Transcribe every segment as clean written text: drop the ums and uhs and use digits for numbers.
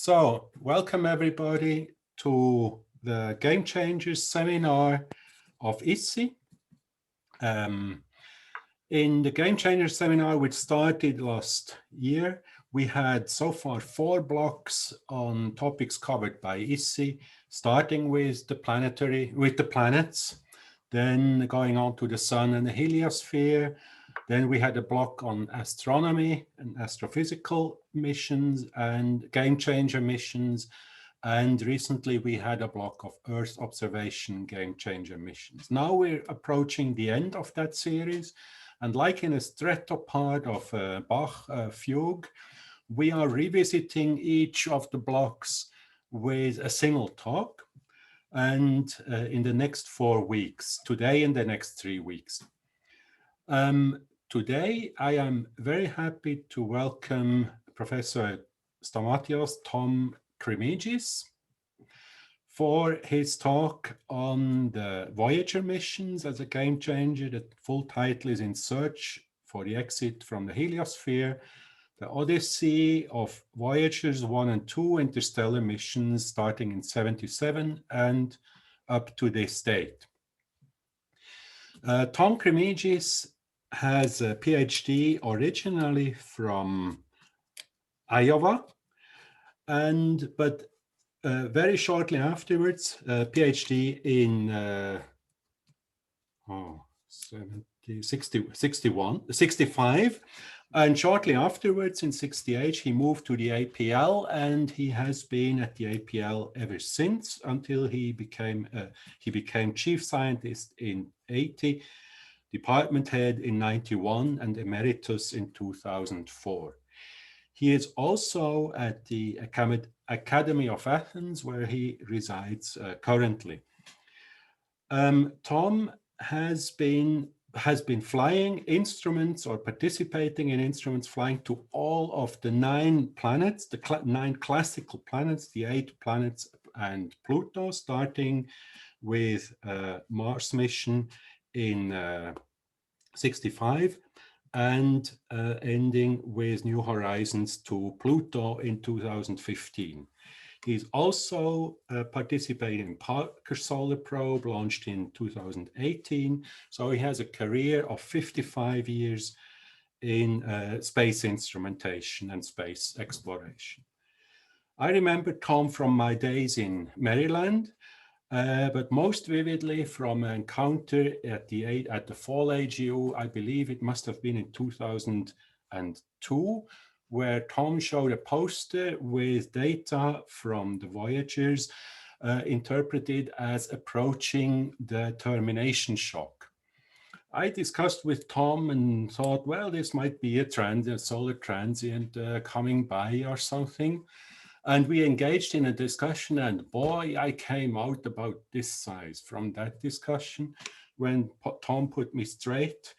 So, welcome everybody to the Game Changers seminar of Odyssey. In the Game Changers seminar, which started last year, we had so far 4 blocks on topics covered by Odyssey, starting with the planets, then going on to the Sun and the Heliosphere. Then we had a block on astronomy and astrophysical missions and game changer missions. And recently we had a block of Earth observation game changer missions. Now we're approaching the end of that series. And like in a stretto part of Bach fugue, we are revisiting each of the blocks with a single talk. And in the next 4 weeks, today and the next 3 weeks. Today, I am very happy to welcome Professor Stamatios Tom Krimigis for his talk on the Voyager missions as a game changer. The full title is In Search for the Exit from the Heliosphere, the Odyssey of Voyagers 1 and 2 interstellar missions starting in '77 and up to this date. Tom Krimigis has a PhD originally from Iowa, but very shortly afterwards, a PhD in 65, and shortly afterwards in 68 he moved to the APL, and he has been at the APL ever since until he became chief scientist in 80. Department head in 91 and emeritus in 2004. He is also at the Academy of Athens, where he resides currently. Tom has been flying instruments or participating in instruments flying to all of the 9 planets, the 9 classical planets, the 8 planets and Pluto, starting with Mars mission in 65 and ending with New Horizons to Pluto in 2015. He's also participating in Parker Solar Probe, launched in 2018. So he has a career of 55 years in space instrumentation and space exploration. I remember Tom from my days in Maryland, but most vividly from an encounter at the Fall AGU. I believe it must have been in 2002, where Tom showed a poster with data from the Voyagers interpreted as approaching the termination shock. I discussed with Tom and thought, well, this might be a solar transient coming by or something. And we engaged in a discussion, and boy, I came out about this size from that discussion when Tom put me straight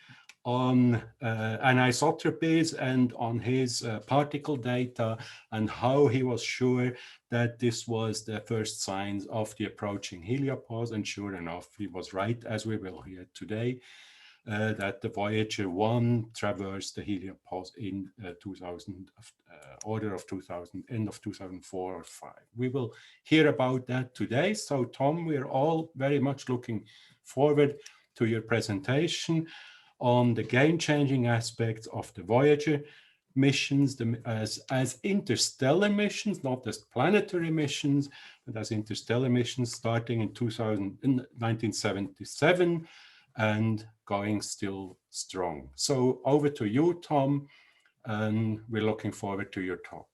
on anisotropies and on his particle data and how he was sure that this was the first signs of the approaching heliopause. And sure enough, he was right, as we will hear today, that the Voyager 1 traversed the heliopause in 2000, order of 2000, end of 2004 or 5. We will hear about that today. So Tom, we're all very much looking forward to your presentation on the game-changing aspects of the Voyager missions as interstellar missions, not as planetary missions, but as interstellar missions starting in 1977 and going still strong. So over to you, Tom, and we're looking forward to your talk.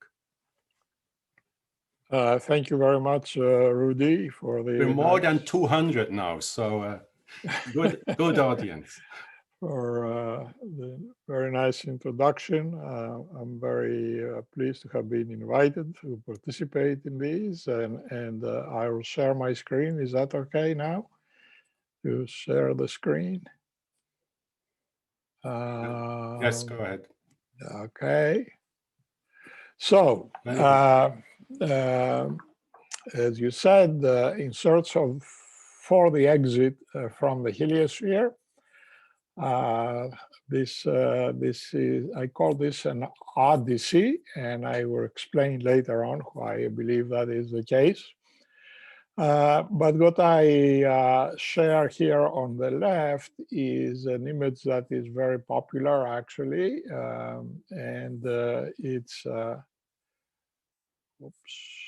Thank you very much, Rudy, for the... We're more than 200 now, so good audience. For the very nice introduction. I'm very pleased to have been invited to participate in these, and I will share my screen. Is that okay now? To share the screen? Yes, go ahead. Okay. So, as you said, in search for the exit from the heliosphere, This is, I call this an Odyssey, and I will explain later on why I believe that is the case. But what I share here on the left is an image that is very popular, actually, and it's oops.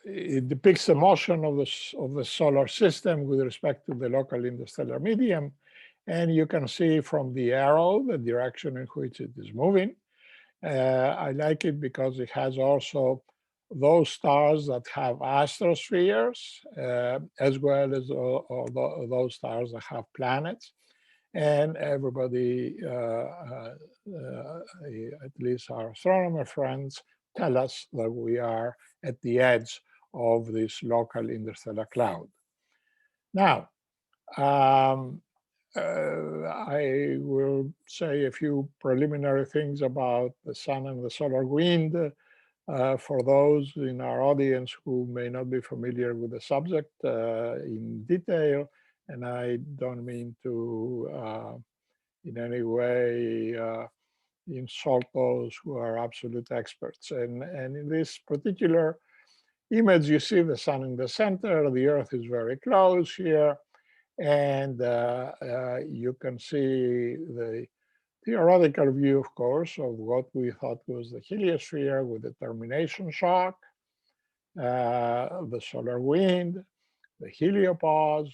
It depicts the motion of the solar system with respect to the local interstellar medium, and you can see from the arrow the direction in which it is moving. I like it because it has also those stars that have astrospheres, as well as those stars that have planets. And everybody, at least our astronomer friends, tell us that we are at the edge of this local interstellar cloud. Now, I will say a few preliminary things about the sun and the solar wind for those in our audience who may not be familiar with the subject in detail. And I don't mean to in any way insult those who are absolute experts. And in this particular image, you see the sun in the center. The Earth is very close here. And you can see the theoretical view, of course, of what we thought was the heliosphere with the termination shock, the solar wind, the heliopause,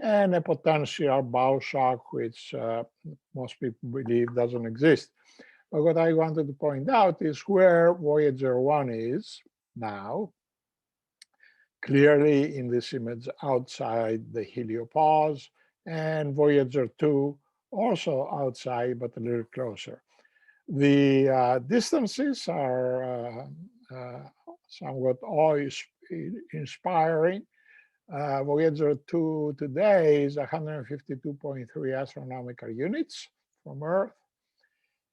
and a potential bow shock, which most people believe doesn't exist. But what I wanted to point out is where Voyager 1 is now, clearly in this image outside the heliopause, and Voyager 2 also outside, but a little closer. The distances are somewhat awe-inspiring. Voyager 2 today is 152.3 astronomical units from Earth.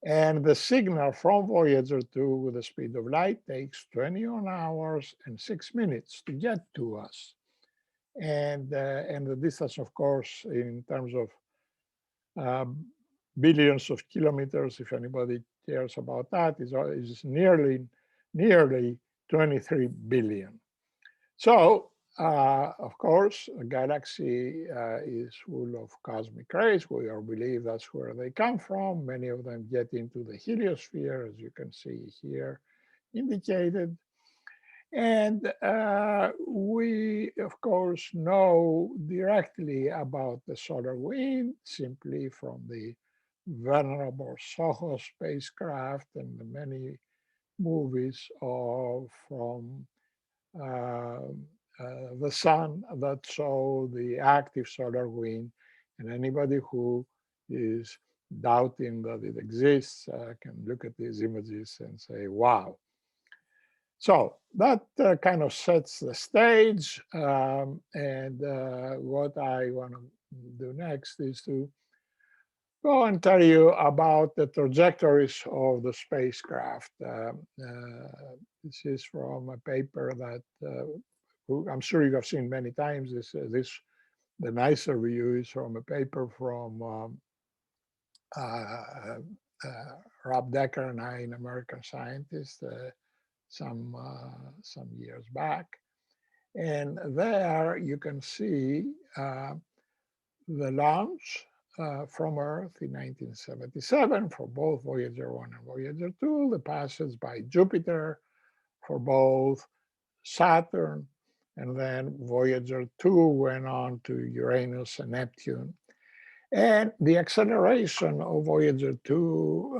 And the signal from Voyager 2 with the speed of light takes 21 hours and 6 minutes to get to us. And the distance, of course, in terms of billions of kilometers, if anybody cares about that, is nearly 23 billion. So, of course, the galaxy is full of cosmic rays. We all believe that's where they come from. Many of them get into the heliosphere, as you can see here indicated. And we, of course, know directly about the solar wind simply from the venerable Soho spacecraft and the many movies from the sun that show the active solar wind. And anybody who is doubting that it exists can look at these images and say, wow. So that kind of sets the stage. And what I want to do next is to go and tell you about the trajectories of the spacecraft. This is from a paper that I'm sure you have seen many times. The nicer view is from a paper from Rob Decker and I, an American scientist, some years back. And there you can see the launch from Earth in 1977 for both Voyager 1 and Voyager 2, the passage by Jupiter for both Saturn, and then Voyager 2 went on to Uranus and Neptune. And the acceleration of Voyager 2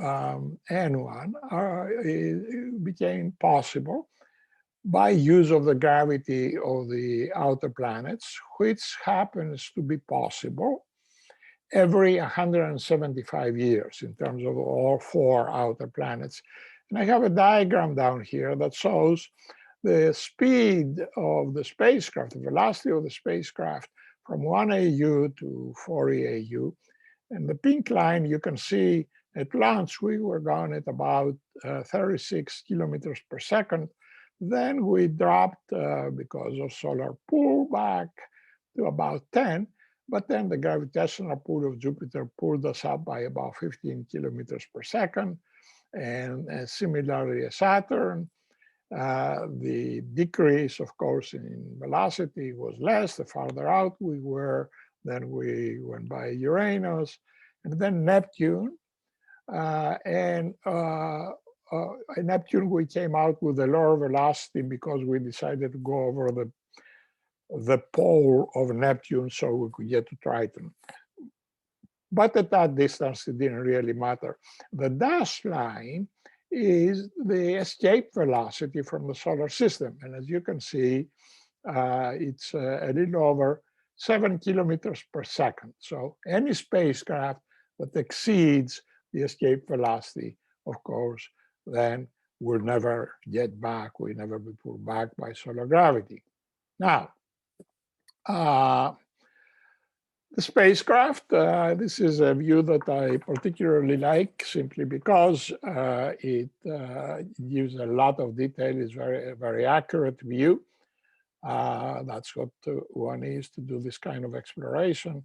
and 1 became possible by use of the gravity of the outer planets, which happens to be possible every 175 years in terms of all 4 outer planets. And I have a diagram down here that shows the speed of the spacecraft, the velocity of the spacecraft from 1 AU to 40 AU. And the pink line, you can see at launch, we were gone at about 36 kilometers per second. Then we dropped because of solar pullback to about 10, but then the gravitational pull of Jupiter pulled us up by about 15 kilometers per second. And similarly, Saturn, the decrease, of course, in velocity was less the farther out we were. Then we went by Uranus, and then Neptune. In Neptune, we came out with a lower velocity because we decided to go over the pole of Neptune so we could get to Triton. But at that distance, it didn't really matter. The dashed line is the escape velocity from the solar system. And as you can see, it's a little over 7 kilometers per second. So any spacecraft that exceeds the escape velocity, of course, then will never get back. Will never be pulled back by solar gravity. Now, the spacecraft, this is a view that I particularly like simply because it gives a lot of detail. It's a very accurate view. That's what one needs to do this kind of exploration.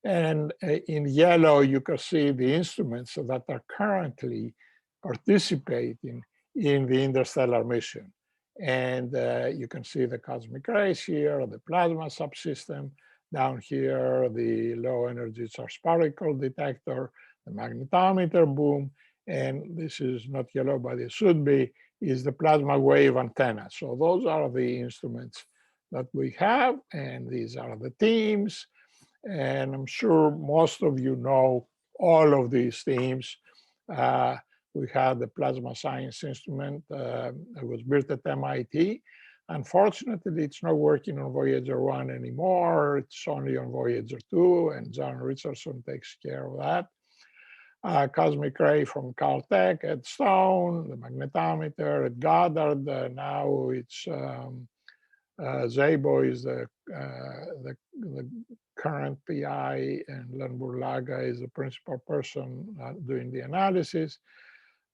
And in yellow, you can see the instruments that are currently participating in the interstellar mission. And you can see the cosmic rays here, the plasma subsystem. Down here, the low energy charged particle detector, the magnetometer boom, and this is not yellow, but it should be, is the plasma wave antenna. So those are the instruments that we have, and these are the teams. And I'm sure most of you know all of these teams. We had the plasma science instrument that was built at MIT. Unfortunately, it's not working on Voyager 1 anymore. It's only on Voyager 2, and John Richardson takes care of that. Cosmic ray from Caltech at Stone, the magnetometer at Goddard. Now it's Szabo is the current PI, and Len Burlaga is the principal person doing the analysis.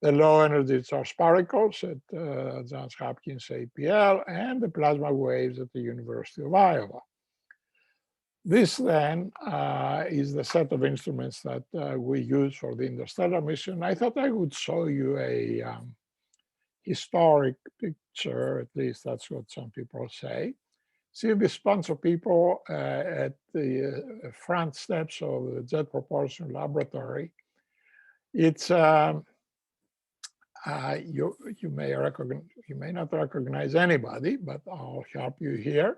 The low energy charged particles at Johns Hopkins APL, and the plasma waves at the University of Iowa. This then is the set of instruments that we use for the interstellar mission. I thought I would show you a historic picture, at least that's what some people say. See this bunch of people at the front steps of the Jet Propulsion Laboratory. It's you may not recognize anybody, but I'll help you here,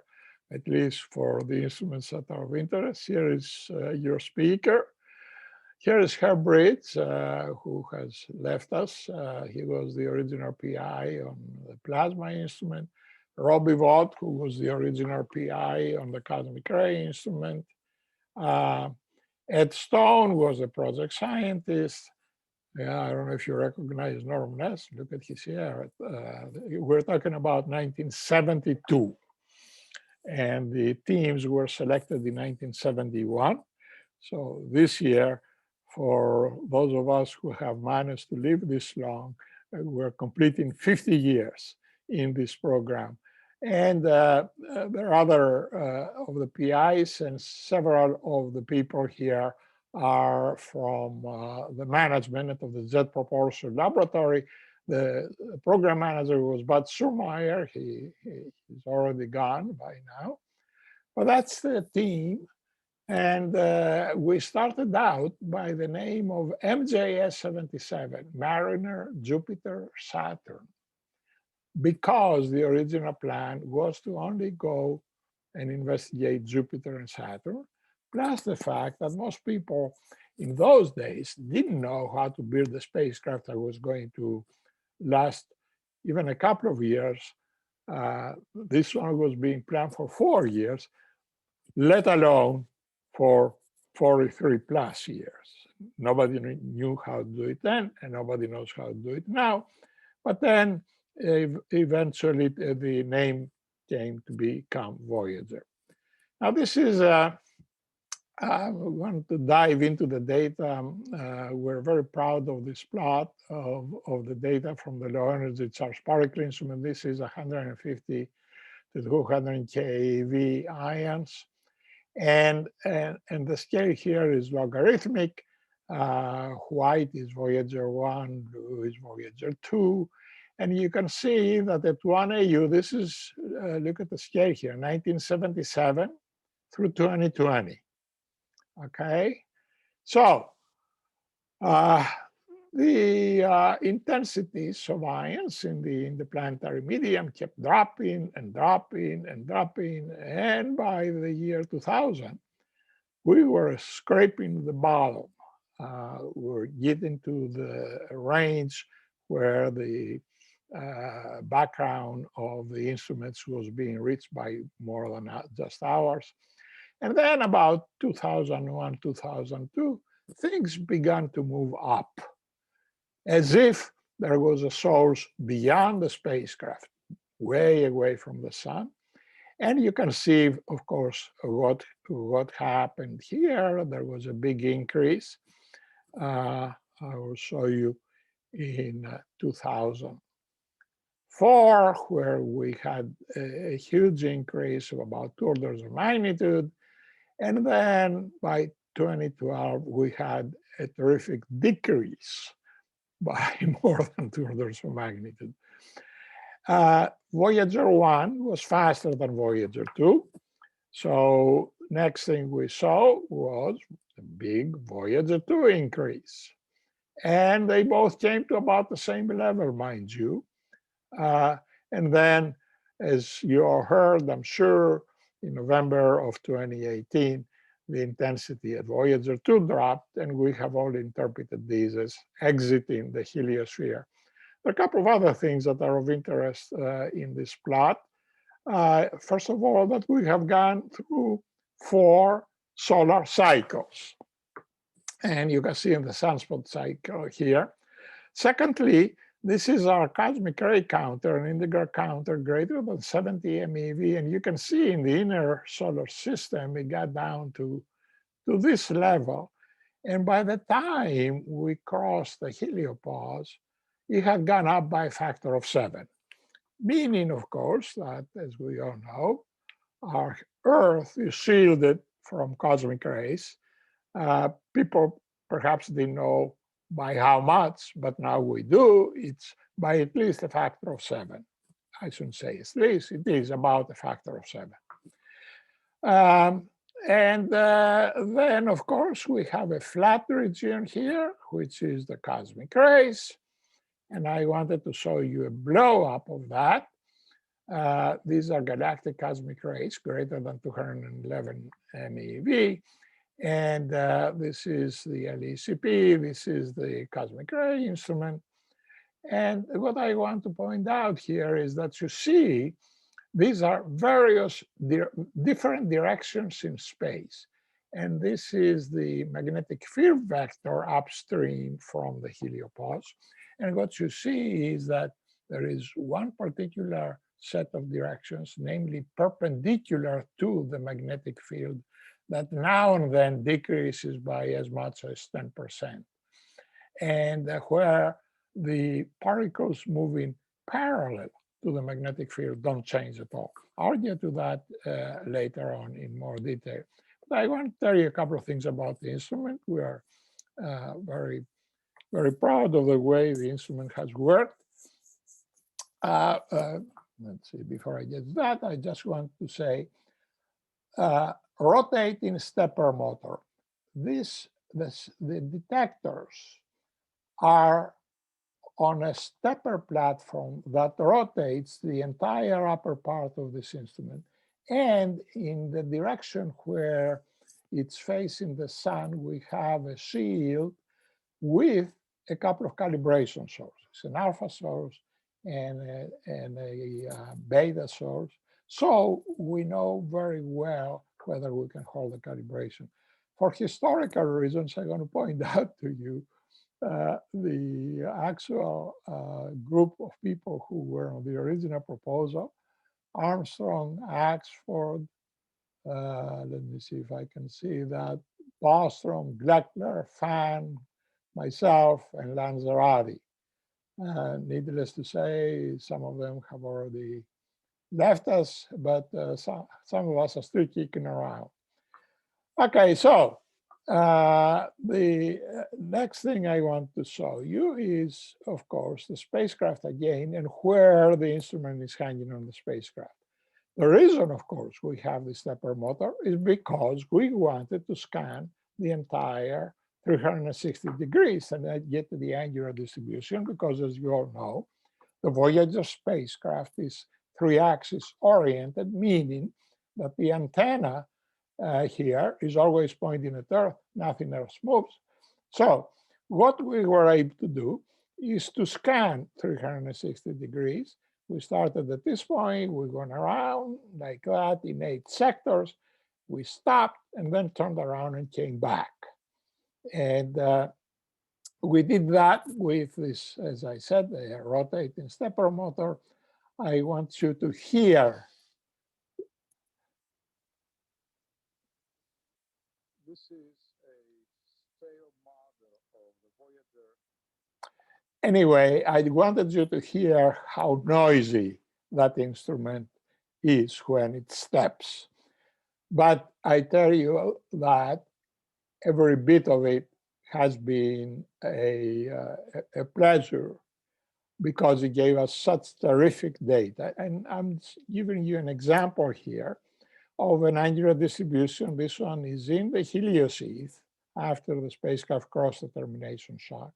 at least for the instruments that are of interest. Here is your speaker. Here is Herb Ritz, who has left us. He was the original PI on the plasma instrument. Robbie Vaught, who was the original PI on the cosmic ray instrument. Ed Stone was a project scientist. Yeah, I don't know if you recognize Norm Ness. Look at his hair. We're talking about 1972. And the teams were selected in 1971. So this year, for those of us who have managed to live this long, we're completing 50 years in this program. And there are other of the PIs, and several of the people here are from the management of the Jet Propulsion Laboratory. The program manager was Bud Surmeyer. He's already gone by now. But that's the team. And we started out by the name of MJS-77, Mariner, Jupiter, Saturn, because the original plan was to only go and investigate Jupiter and Saturn, plus the fact that most people in those days didn't know how to build a spacecraft that was going to last even a couple of years. This one was being planned for 4 years, let alone for 43 plus years. Nobody knew how to do it then, and nobody knows how to do it now. But then eventually the name came to become Voyager. Now this is a we want to dive into the data. We're very proud of this plot of the data from the low energy charged particle instrument. This is 150 to 200 keV ions. And the scale here is logarithmic. White is Voyager 1, blue is Voyager 2. And you can see that at 1 AU, this is, look at the scale here, 1977 through 2020. Okay, so the intensities of ions in the planetary medium kept dropping and dropping and dropping. And by the year 2000, we were scraping the bottom. We're getting to the range where the background of the instruments was being reached by more than just ours. And then about 2001, 2002, things began to move up, as if there was a source beyond the spacecraft, way away from the sun. And you can see, of course, what happened here. There was a big increase. I will show you in 2004, where we had a huge increase of about 2 orders of magnitude. And then by 2012, we had a terrific decrease by more than 2 orders of magnitude. Voyager 1 was faster than Voyager 2. So next thing we saw was the big Voyager 2 increase. And they both came to about the same level, mind you. And then, as you all heard, I'm sure, in November of 2018, the intensity at Voyager 2 dropped, and we have all interpreted these as exiting the heliosphere. There are a couple of other things that are of interest in this plot. First of all, that we have gone through 4 solar cycles. And you can see in the sunspot cycle here. Secondly, this is our cosmic ray counter, an integer counter greater than 70 MeV. And you can see in the inner solar system, it got down to this level. And by the time we crossed the heliopause, it had gone up by a factor of 7. Meaning, of course, that, as we all know, our Earth is shielded from cosmic rays. People perhaps didn't know by how much, but now we do. It's by at least a factor of 7. I shouldn't say at least, it is about a factor of 7. And then, of course, we have a flat region here, which is the cosmic rays. And I wanted to show you a blow up of that. These are galactic cosmic rays greater than 211 MeV. And this is the LECP, this is the cosmic ray instrument. And what I want to point out here is that you see these are various different directions in space. And this is the magnetic field vector upstream from the heliopause. And what you see is that there is one particular set of directions, namely perpendicular to the magnetic field, that now and then decreases by as much as 10%. And where the particles moving parallel to the magnetic field don't change at all. I'll get to that later on in more detail. But I want to tell you a couple of things about the instrument. We are very, very proud of the way the instrument has worked. Let's see, before I get to that, I just want to say, rotating stepper motor. The detectors are on a stepper platform that rotates the entire upper part of this instrument. And in the direction where it's facing the sun, we have a shield with a couple of calibration sources, an alpha source and a beta source. So we know very well whether we can hold the calibration. For historical reasons, I'm going to point out to you the actual group of people who were on the original proposal: Armstrong, Axford, let me see if I can see that, Bostrom, Gleckler, Fan, myself, and Lanzarote. Needless to say, some of them have already left us, but some of us are still kicking around. Okay, so the next thing I want to show you is, of course, the spacecraft again and where the instrument is hanging on the spacecraft. The reason, of course, we have the stepper motor is because we wanted to scan the entire 360 degrees and then get to the angular distribution, because as you all know, the Voyager spacecraft is 3-axis oriented, meaning that the antenna here is always pointing at Earth, nothing else moves. So what we were able to do is to scan 360 degrees. We started at this point, we went around like that in 8 sectors. We stopped and then turned around and came back. And we did that with this, as I said, the rotating stepper motor. I want you to hear. This is a scale model of the Voyager. Anyway, I wanted you to hear how noisy that instrument is when it steps. But I tell you that every bit of it has been a pleasure, because it gave us such terrific data. And I'm giving you an example here of an angular distribution. This one is in the Heliosphere after the spacecraft crossed the termination shock.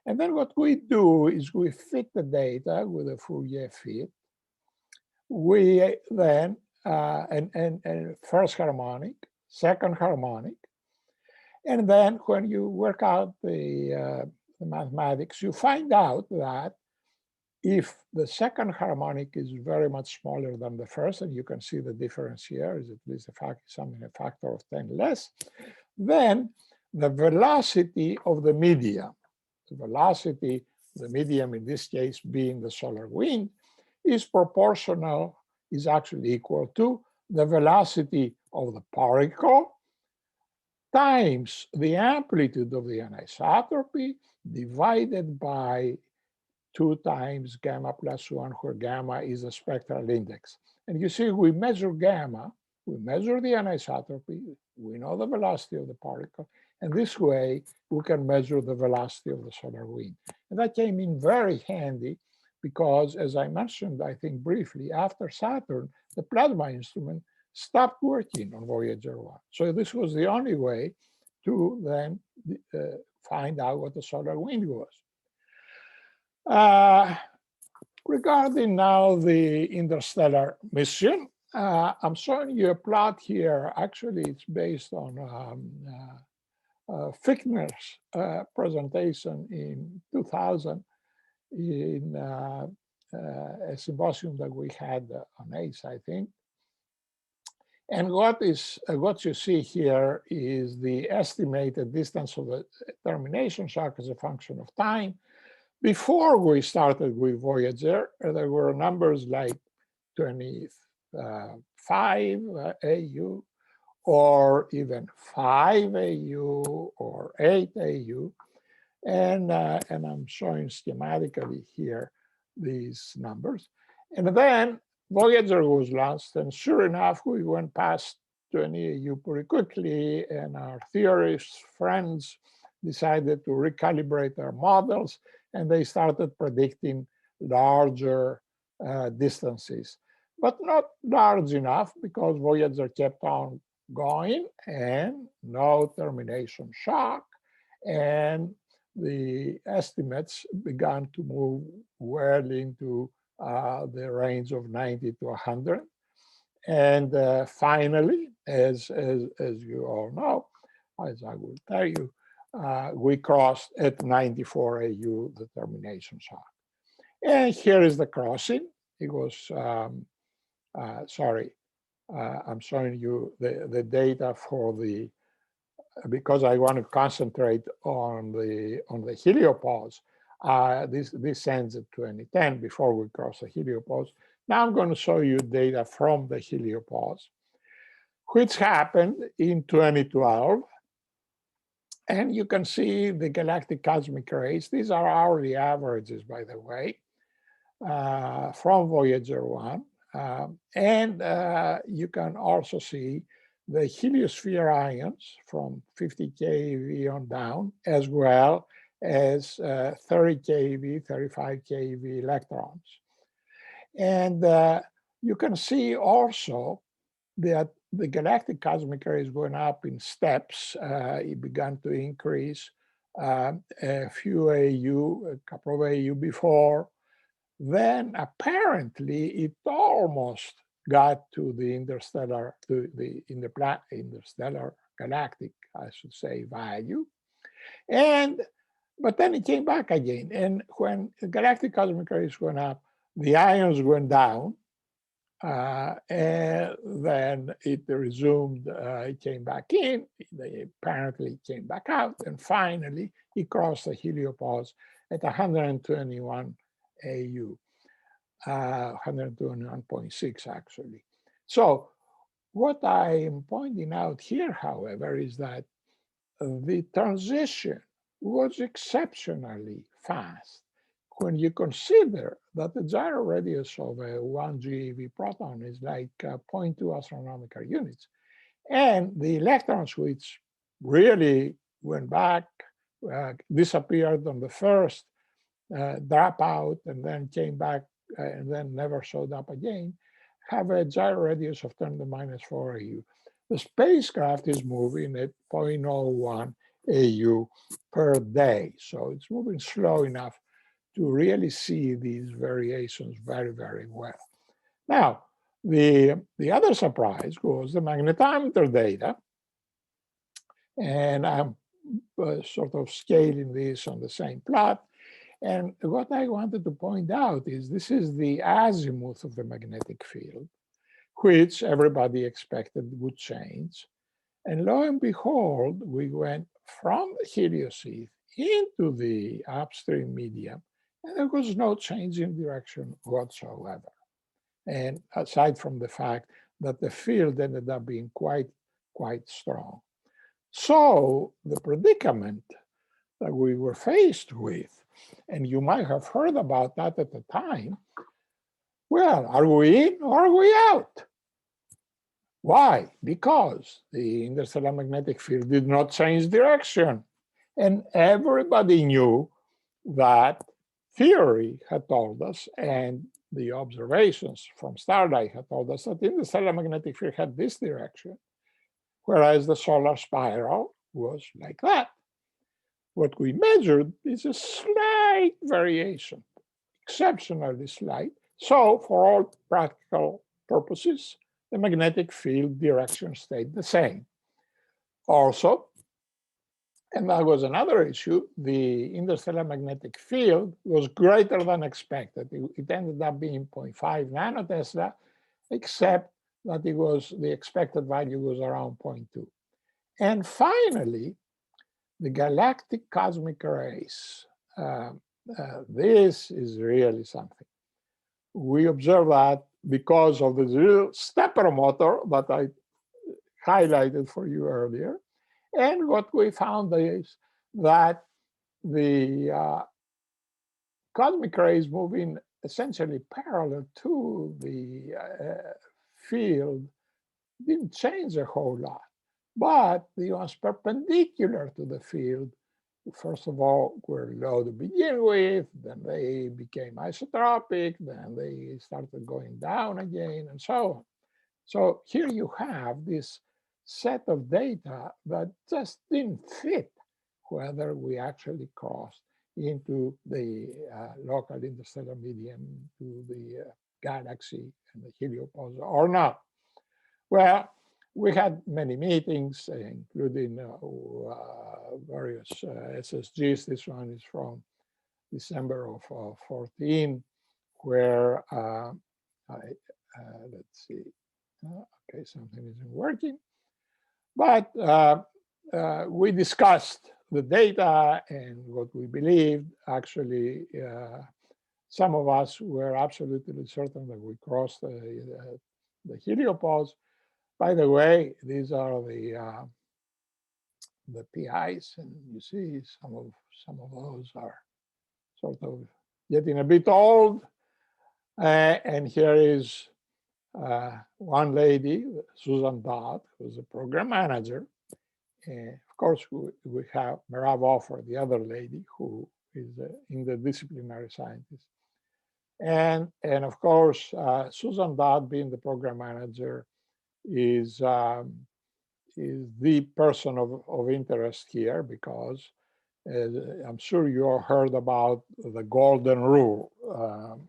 And then what we do is we fit the data with a Fourier fit. We then, and first harmonic, second harmonic. And then when you work out the mathematics, you find out that if the second harmonic is very much smaller than the first, and you can see the difference here is at least something a factor of 10 less, then the velocity of the medium, the velocity of the medium in this case being the solar wind, is proportional, is actually equal to the velocity of the particle times the amplitude of the anisotropy divided by 2 times gamma plus 1, where gamma is the spectral index. And you see, we measure gamma, we measure the anisotropy, we know the velocity of the particle, and this way we can measure the velocity of the solar wind. And that came in very handy because, as I mentioned, I think briefly, after Saturn, the plasma instrument stopped working on Voyager 1. So this was the only way to then find out what the solar wind was. Regarding now the interstellar mission, I'm showing you a plot here. Actually, it's based on Fichtner's presentation in 2000 in a symposium that we had on ACE, I think. And what you see here is the estimated distance of the termination shock as a function of time. Before we started with Voyager, there were numbers like 25 AU, or even 5 AU, or 8 AU. And I'm showing schematically here these numbers. And then Voyager was launched, and sure enough, we went past 20 AU pretty quickly, and our theorists, friends, decided to recalibrate their models, and they started predicting larger distances, but not large enough because Voyager kept on going and no termination shock, and the estimates began to move well into the range of 90 to 100. And finally, as you all know, as I will tell you, we crossed at 94 AU the termination shock. And here is the crossing. It was, sorry, I'm showing you the data for the, because I want to concentrate on the heliopause. This ends at 2010 before we cross the heliopause. Now I'm going to show you data from the heliopause, which happened in 2012. And you can see the galactic cosmic rays. These are hourly averages, by the way, from Voyager 1. And you can also see the heliosphere ions from 50 keV on down, as well as 30 keV, 35 keV electrons. And you can see also that the galactic cosmic rays going up in steps. It began to increase a few AU, a couple of AU before. Then apparently it almost got to the interstellar, interstellar galactic, I should say, value. But then it came back again. And when the galactic cosmic rays went up, the ions went down. And then it resumed, it came back in, they apparently came back out, and finally it crossed the heliopause at 121 AU, 121.6 actually. So what I am pointing out here, however, is that the transition was exceptionally fast when you consider that the gyro radius of a 1 GeV proton is like 0.2 astronomical units. And the electrons, which really went back, disappeared on the first dropout and then came back and then never showed up again, have a gyro radius of 10 to the minus 4 AU. The spacecraft is moving at 0.01 AU per day. So it's moving slow enough to really see these variations very, very well. Now, the other surprise was the magnetometer data. And I'm sort of scaling this on the same plot. And what I wanted to point out is this is the azimuth of the magnetic field, which everybody expected would change. And lo and behold, we went from the heliosphere into the upstream medium, and there was no change in direction whatsoever. And aside from the fact that the field ended up being quite strong. So the predicament that we were faced with, and you might have heard about that at the time, well, are we in or are we out? Why? Because the interstellar magnetic field did not change direction. And everybody knew that theory had told us, and the observations from starlight had told us that the interstellar magnetic field had this direction, whereas the solar spiral was like that. What we measured is a slight variation, exceptionally slight. So for all practical purposes, the magnetic field direction stayed the same. Also, and that was another issue, the interstellar magnetic field was greater than expected. It ended up being 0.5 nanotesla, except that it was, the expected value was around 0.2. And finally, the galactic cosmic rays. This is really something. We observe that because of the little stepper motor that I highlighted for you earlier. And what we found is that the cosmic rays moving essentially parallel to the field didn't change a whole lot. But the ones perpendicular to the field, first of all, were low to begin with, then they became isotropic, then they started going down again, and so on. So here you have this set of data that just didn't fit whether we actually crossed into the local interstellar medium, to the galaxy and the heliopause or not. Well, we had many meetings, including various SSGs. This one is from December of 14, where let's see. Okay, something isn't working. But we discussed the data and what we believed. Actually, some of us were absolutely certain that we crossed the heliopause. By the way, these are the PIs, and you see some of those are sort of getting a bit old. And here is one lady, Susan Dodd, who's a program manager. Of course, we have Merav Offer, the other lady, who is in the interdisciplinary scientist. And of course, Susan Dodd, being the program manager, is the person of interest here, because I'm sure you all heard about the golden rule.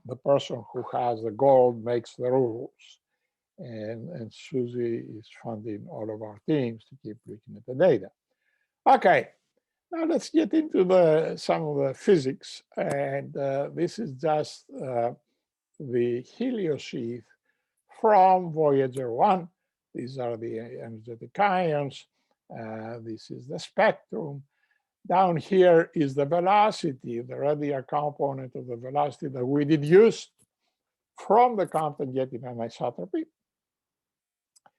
The person who has the gold makes the rules. And Susie is funding all of our teams to keep looking at the data. Okay, now let's get into some of the physics. And this is just the heliosheath from Voyager 1. These are the energetic ions. This is the spectrum. Down here is the velocity, the radial component of the velocity that we deduced from the Compton jetting anisotropy.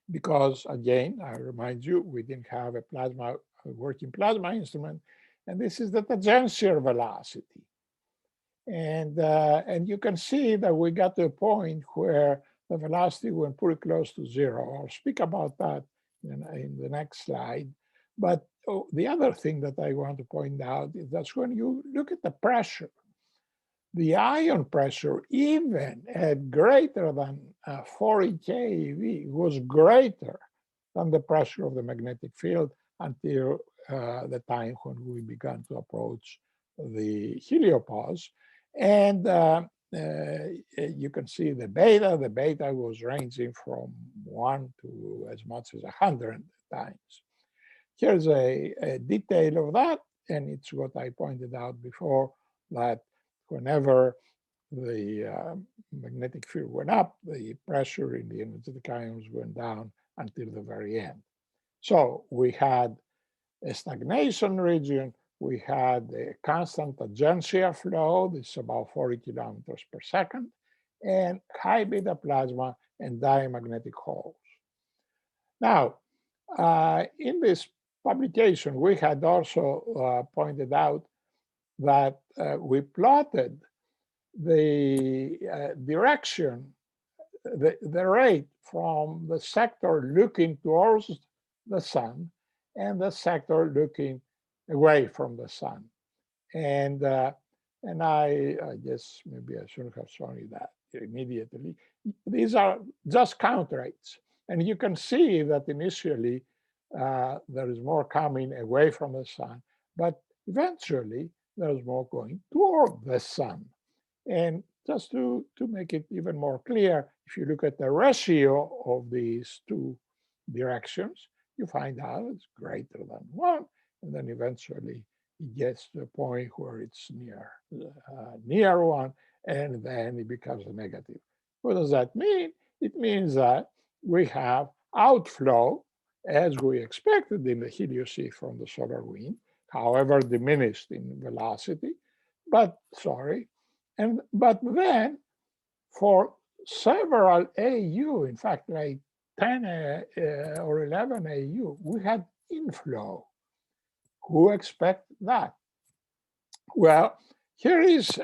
Because again, I remind you, we didn't have a working plasma instrument, and this is the tangential velocity. And you can see that we got to a point where the velocity went pretty close to zero. I'll speak about that in the next slide. But the other thing that I want to point out is that when you look at the pressure, the ion pressure, even at greater than 40 keV, was greater than the pressure of the magnetic field until the time when we began to approach the heliopause. And you can see the beta. The beta was ranging from 1 to as much as 100 times. Here's a detail of that, and it's what I pointed out before, that whenever the magnetic field went up, the pressure in the energetic ions went down until the very end. So we had a stagnation region, we had a constant tangential flow, this is about 40 kilometers per second, and high beta plasma and diamagnetic holes. Now, in this publication, we had also pointed out that we plotted the direction, the rate from the sector looking towards the sun and the sector looking away from the sun. And I guess maybe I shouldn't have shown you that immediately. These are just count rates. And you can see that initially there is more coming away from the sun, but eventually there's more going toward the sun. And just to make it even more clear, if you look at the ratio of these two directions, you find out it's greater than 1, and then eventually it gets to a point where it's near 1, and then it becomes a negative. What does that mean? It means that we have outflow, as we expected in the heliosheath from the solar wind, however diminished in velocity, but but then for several AU, in fact, like 10 or 11 AU, we had inflow. Who expected that? Well, here is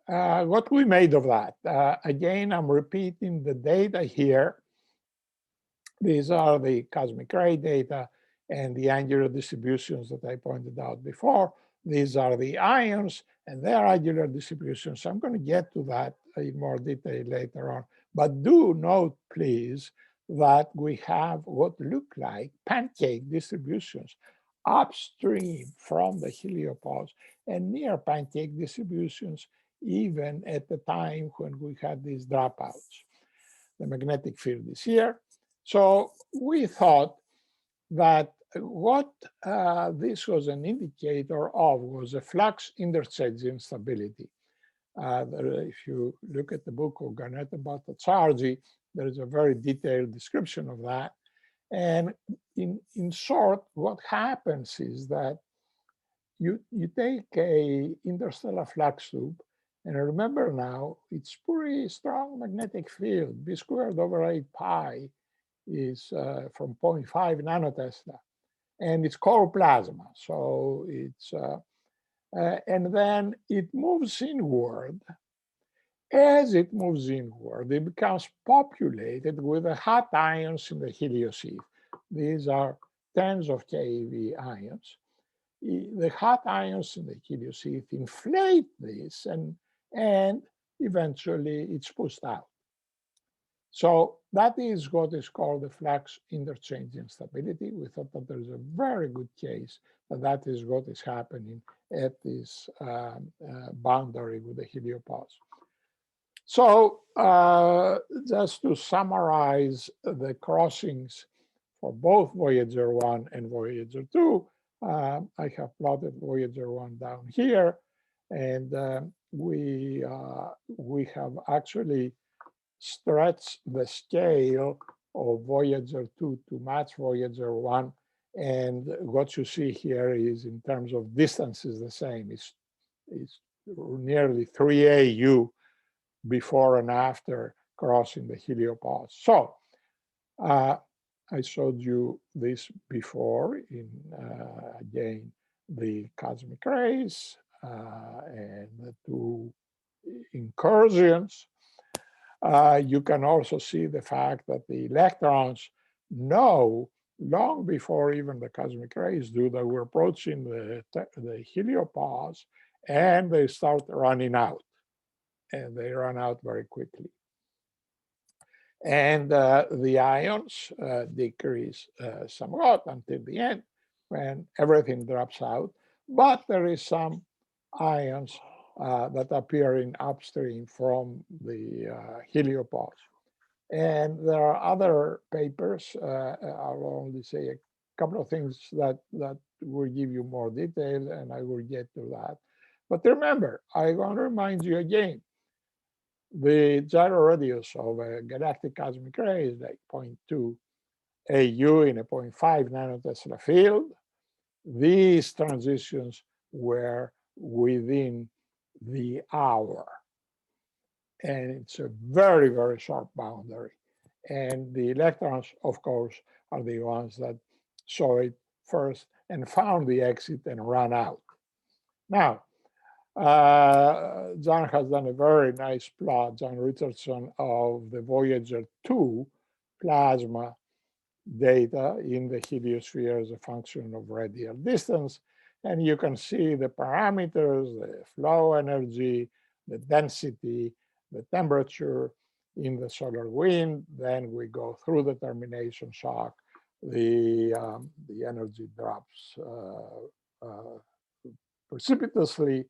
what we made of that. Again, I'm repeating the data here. These are the cosmic ray data and the angular distributions that I pointed out before. These are the ions and their angular distributions. I'm going to get to that in more detail later on. But do note, please, that we have what look like pancake distributions upstream from the heliopause and near pancake distributions even at the time when we had these dropouts. The magnetic field is here. So we thought that what this was an indicator of was a flux intersection stability. If you look at the book of Garnett about the Chargy, there is a very detailed description of that. And in short, what happens is that you take a interstellar flux tube, and remember now, it's pretty strong magnetic field. B² over 8 pi is from 0.5 nanotesla. and it's called plasma. So it's, and then it moves inward. As it moves inward, it becomes populated with the hot ions in the heliosphere. These are tens of keV ions. The hot ions in the heliosphere inflate this, and eventually it's pushed out. So that is what is called the flux interchange instability. We thought that there's a very good case that that is what is happening at this boundary with the heliopause. So just to summarize the crossings for both Voyager 1 and Voyager 2, I have plotted Voyager 1 down here, and we have actually stretched the scale of Voyager 2 to match Voyager 1. And what you see here is, in terms of distance, is the same. It's nearly 3 AU before and after crossing the heliopause. So I showed you this before in, again, the cosmic rays and the two incursions. You can also see the fact that the electrons know long before even the cosmic rays do that we're approaching the heliopause, and they start running out, and they run out very quickly. And the ions decrease somewhat until the end, when everything drops out. But there is some ions that appear in upstream from the heliopause. And there are other papers. I'll only say a couple of things that will give you more detail, and I will get to that. But remember, I want to remind you again, the gyro radius of a galactic cosmic ray is like 0.2 AU in a 0.5 nanotesla field. These transitions were within the hour. And it's a very, very sharp boundary. And the electrons, of course, are the ones that saw it first and found the exit and ran out. Now, John has done a very nice plot, John Richardson, of the Voyager 2 plasma data in the heliosphere as a function of radial distance. And you can see the parameters, the flow energy, the density, the temperature in the solar wind. Then we go through the termination shock. The energy drops precipitously.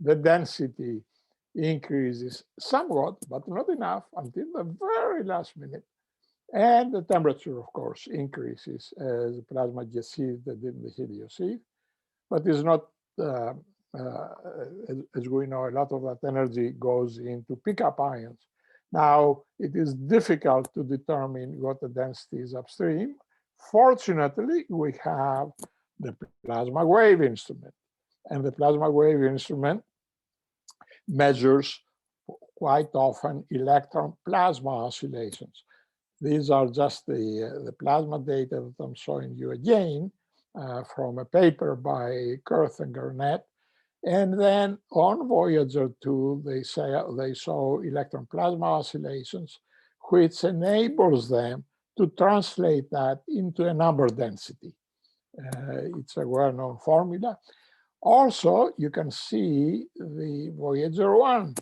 The density increases somewhat, but not enough until the very last minute. And the temperature, of course, increases as the plasma gets heated in the heliosphere. But it's not, as we know, a lot of that energy goes into pickup ions. Now, it is difficult to determine what the density is upstream. Fortunately, we have the plasma wave instrument. And the plasma wave instrument measures quite often electron plasma oscillations. These are just the plasma data that I'm showing you again from a paper by Kurth and Garnett. And then on Voyager 2, they saw electron plasma oscillations, which enables them to translate that into a number density. It's a well-known formula. Also, you can see the Voyager 1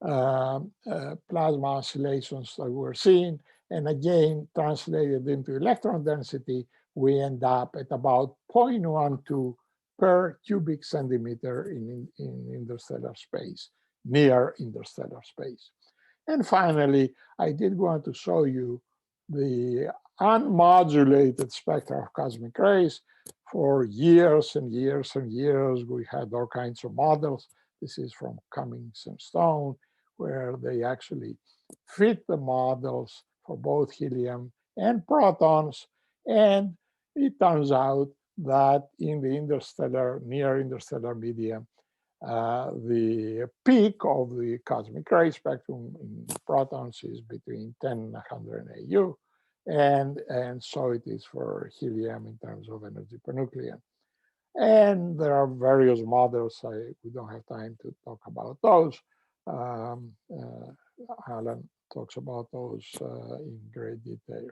plasma oscillations that we're seeing. And again, translated into electron density, we end up at about 0.12 per cubic centimeter in interstellar space, near interstellar space. And finally, I did want to show you the unmodulated spectra of cosmic rays. For years and years and years, we had all kinds of models. This is from Cummings and Stone, where they actually fit the models for both helium and protons. And it turns out that in the interstellar, near interstellar medium, the peak of the cosmic ray spectrum in protons is between 10 and 100 AU. and so it is for helium in terms of energy per nucleon. And there are various models. We don't have time to talk about those. Alan talks about those in great detail.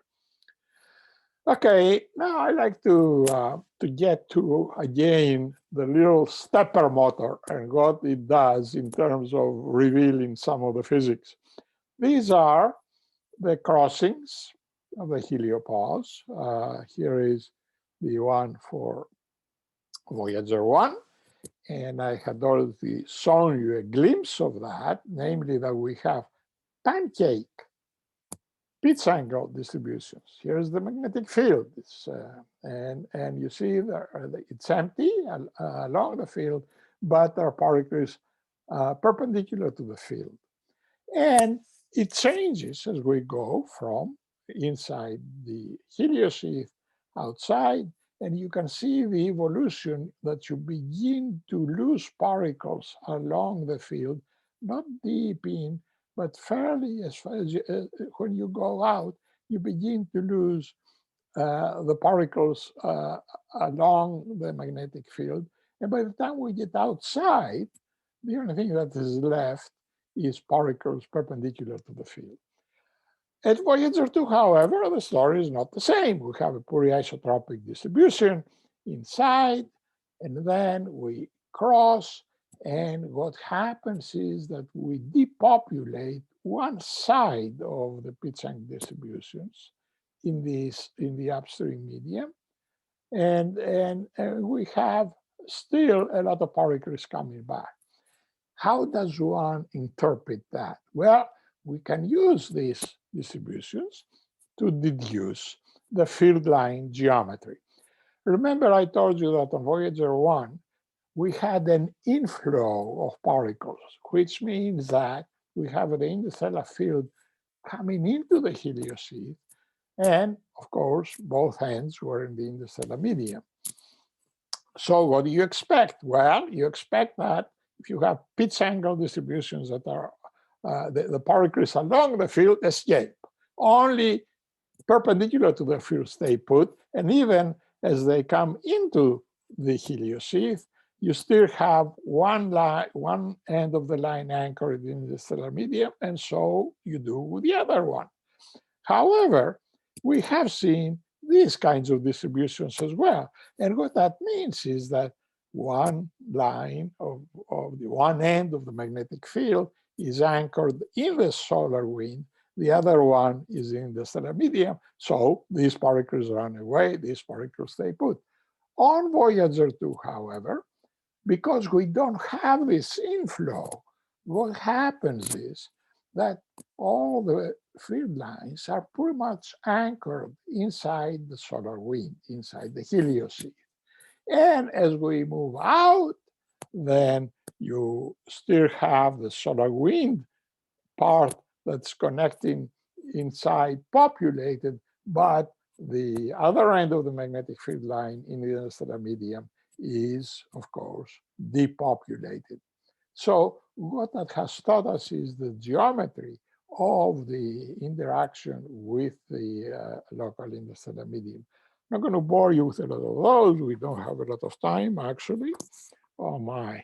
Okay, now I like to get to, again, the little stepper motor and what it does in terms of revealing some of the physics. These are the crossings of the heliopause. Here is the one for Voyager 1. And I had already shown you a glimpse of that, namely that we have pancake pitch angle distributions. Here's the magnetic field. And you see it's empty along the field, but there are particles perpendicular to the field. And it changes as we go from inside the heliosheath outside, and you can see the evolution that you begin to lose particles along the field, not deep in, but fairly as far as when you go out, you begin to lose the particles along the magnetic field. And by the time we get outside, the only thing that is left is particles perpendicular to the field. At Voyager 2, however, the story is not the same. We have a pure isotropic distribution inside, and then we cross, and what happens is that we depopulate one side of the pitch angle distributions in the upstream medium, and we have still a lot of particles coming back. How does one interpret that? Well, we can use these distributions to deduce the field line geometry. Remember, I told you that on Voyager 1, we had an inflow of particles, which means that we have the interstellar field coming into the heliosheath, and of course, both ends were in the interstellar medium. So what do you expect? Well, you expect that if you have pitch angle distributions that are the particles along the field escape. Only perpendicular to the field stay put, and even as they come into the heliosheath, you still have one end of the line anchored in the stellar medium, and so you do with the other one. However, we have seen these kinds of distributions as well. And what that means is that one line of the one end of the magnetic field is anchored in the solar wind, the other one is in the stellar medium, so these particles run away, these particles stay put. On Voyager 2, however, because we don't have this inflow, what happens is that all the field lines are pretty much anchored inside the solar wind, inside the heliosheath. And as we move out, then you still have the solar wind part that's connecting inside populated, but the other end of the magnetic field line in the interstellar medium is, of course, depopulated. So what that has taught us is the geometry of the interaction with the local interstellar medium. I'm not going to bore you with a lot of those. We don't have a lot of time, actually. Oh, my.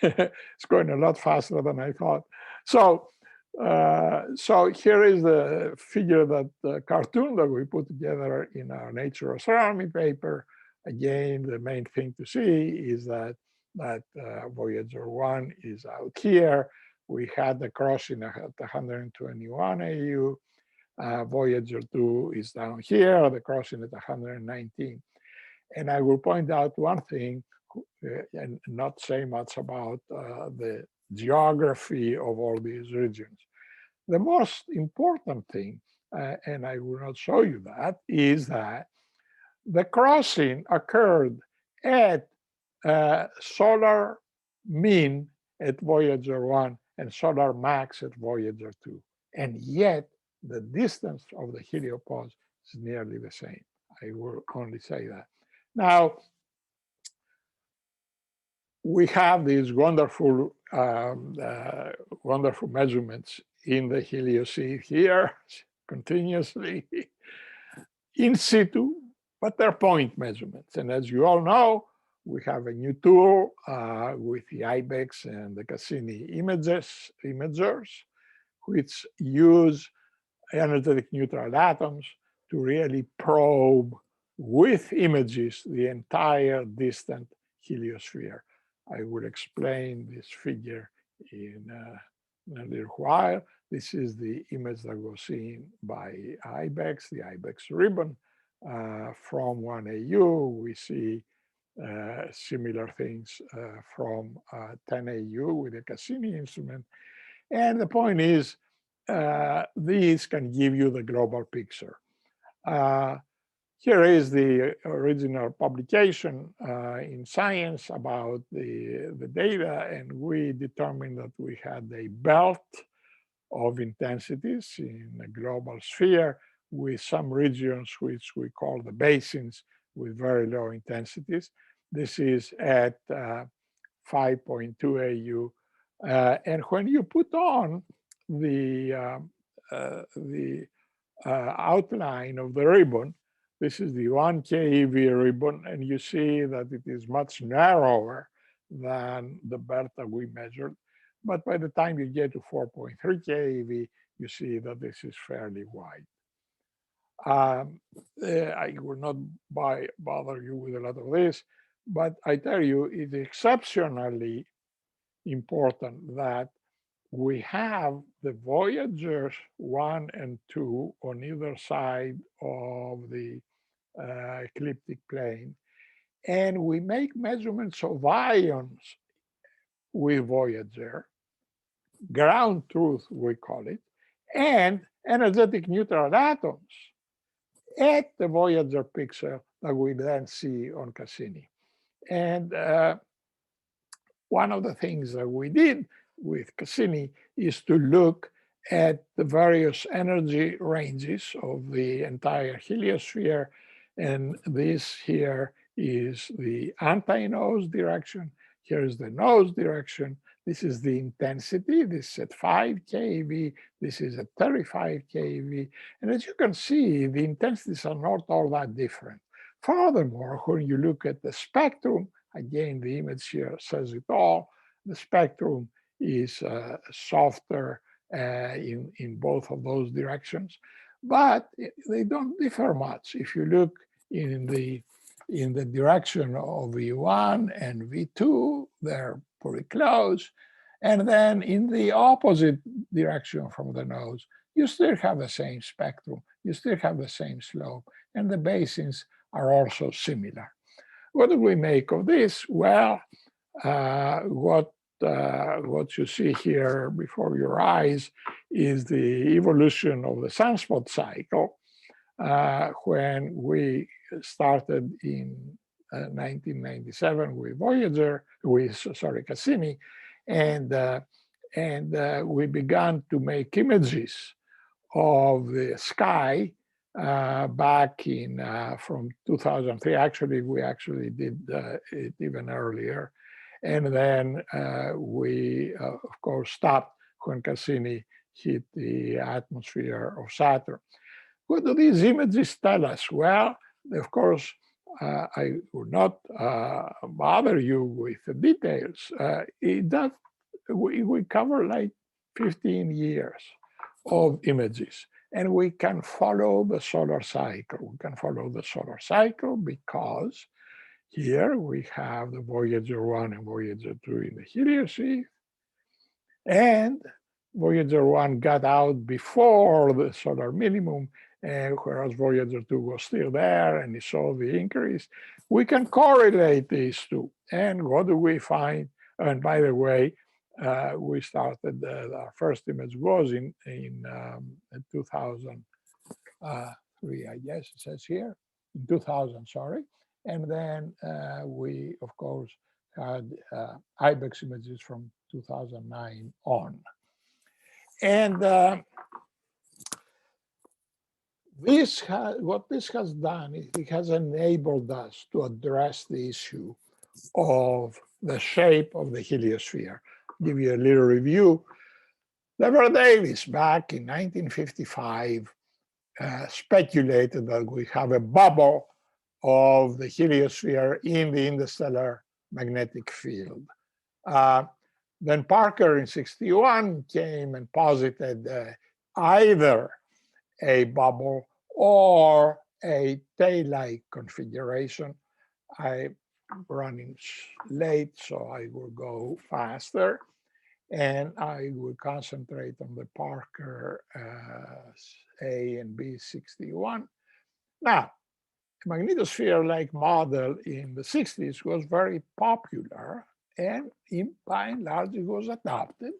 It's going a lot faster than I thought. So here is the figure that the cartoon that we put together in our Nature Astronomy paper. Again, the main thing to see is that Voyager 1 is out here. We had the crossing at 121 AU. Voyager 2 is down here, the crossing at 119. And I will point out one thing, and not say much about the geography of all these regions. The most important thing, and I will not show you that, is that the crossing occurred at solar min at Voyager 1 and solar max at Voyager 2. And yet, the distance of the heliopause is nearly the same. I will only say that. Now, we have these wonderful, wonderful measurements in the heliosheath here continuously. in situ, but they're point measurements. And as you all know, we have a new tool with the IBEX and the Cassini imagers, which use energetic neutral atoms to really probe with images the entire distant heliosphere. I will explain this figure in a little while. This is the image that was seen by IBEX, the IBEX ribbon. From 1AU, we see similar things from 10AU with the Cassini instrument. And the point is, these can give you the global picture. Here is the original publication in Science about the data, and we determined that we had a belt of intensities in a global sphere with some regions which we call the basins with very low intensities. This is at 5.2 AU. And when you put on the outline of the ribbon, this is the 1 keV ribbon, and you see that it is much narrower than the belt that we measured. But by the time you get to 4.3 keV, you see that this is fairly wide. I will not bother you with a lot of this, but I tell you, it's exceptionally important that we have the Voyagers 1 and 2 on either side of the ecliptic plane, and we make measurements of ions with Voyager, ground truth we call it, and energetic neutral atoms at the Voyager pixel that we then see on Cassini. And one of the things that we did with Cassini is to look at the various energy ranges of the entire heliosphere. And this here is the anti-nose direction. Here is the nose direction. This is the intensity. This is at 5 keV. This is at 35 keV. And as you can see, the intensities are not all that different. Furthermore, when you look at the spectrum, again, the image here says it all, the spectrum is softer in both of those directions, but they don't differ much. If you look in the direction of V1 and V2, they're pretty close. And then in the opposite direction from the nose, you still have the same spectrum, you still have the same slope, and the basins are also similar. What do we make of this? Well, what you see here before your eyes is the evolution of the sunspot cycle. When we started in 1997 with Voyager, Cassini, and we began to make images of the sky back in from 2003. Actually, we did it even earlier. And then we, of course, stopped when Cassini hit the atmosphere of Saturn. What do these images tell us? Well, of course, I will not bother you with the details. We cover like 15 years of images, and we can follow the solar cycle. We can follow the solar cycle because here we have the Voyager 1 and Voyager 2 in the heliosphere, and Voyager 1 got out before the solar minimum, whereas Voyager 2 was still there and it saw the increase. We can correlate these two. And what do we find? And by the way, we started, our first image was in 2003, I guess it says here, in 2000, sorry. And then we, of course, had IBEX images from 2009 on. And what this has done is it has enabled us to address the issue of the shape of the heliosphere. Give you a little review. Deborah Davis, back in 1955, speculated that we have a bubble of the heliosphere in the interstellar magnetic field. Then Parker in '61 came and posited either a bubble or a tail-like configuration. I'm running late, so I will go faster. And I will concentrate on the Parker A and B '61. Now, a magnetosphere-like model in the '60s was very popular, and by and large, it was adopted.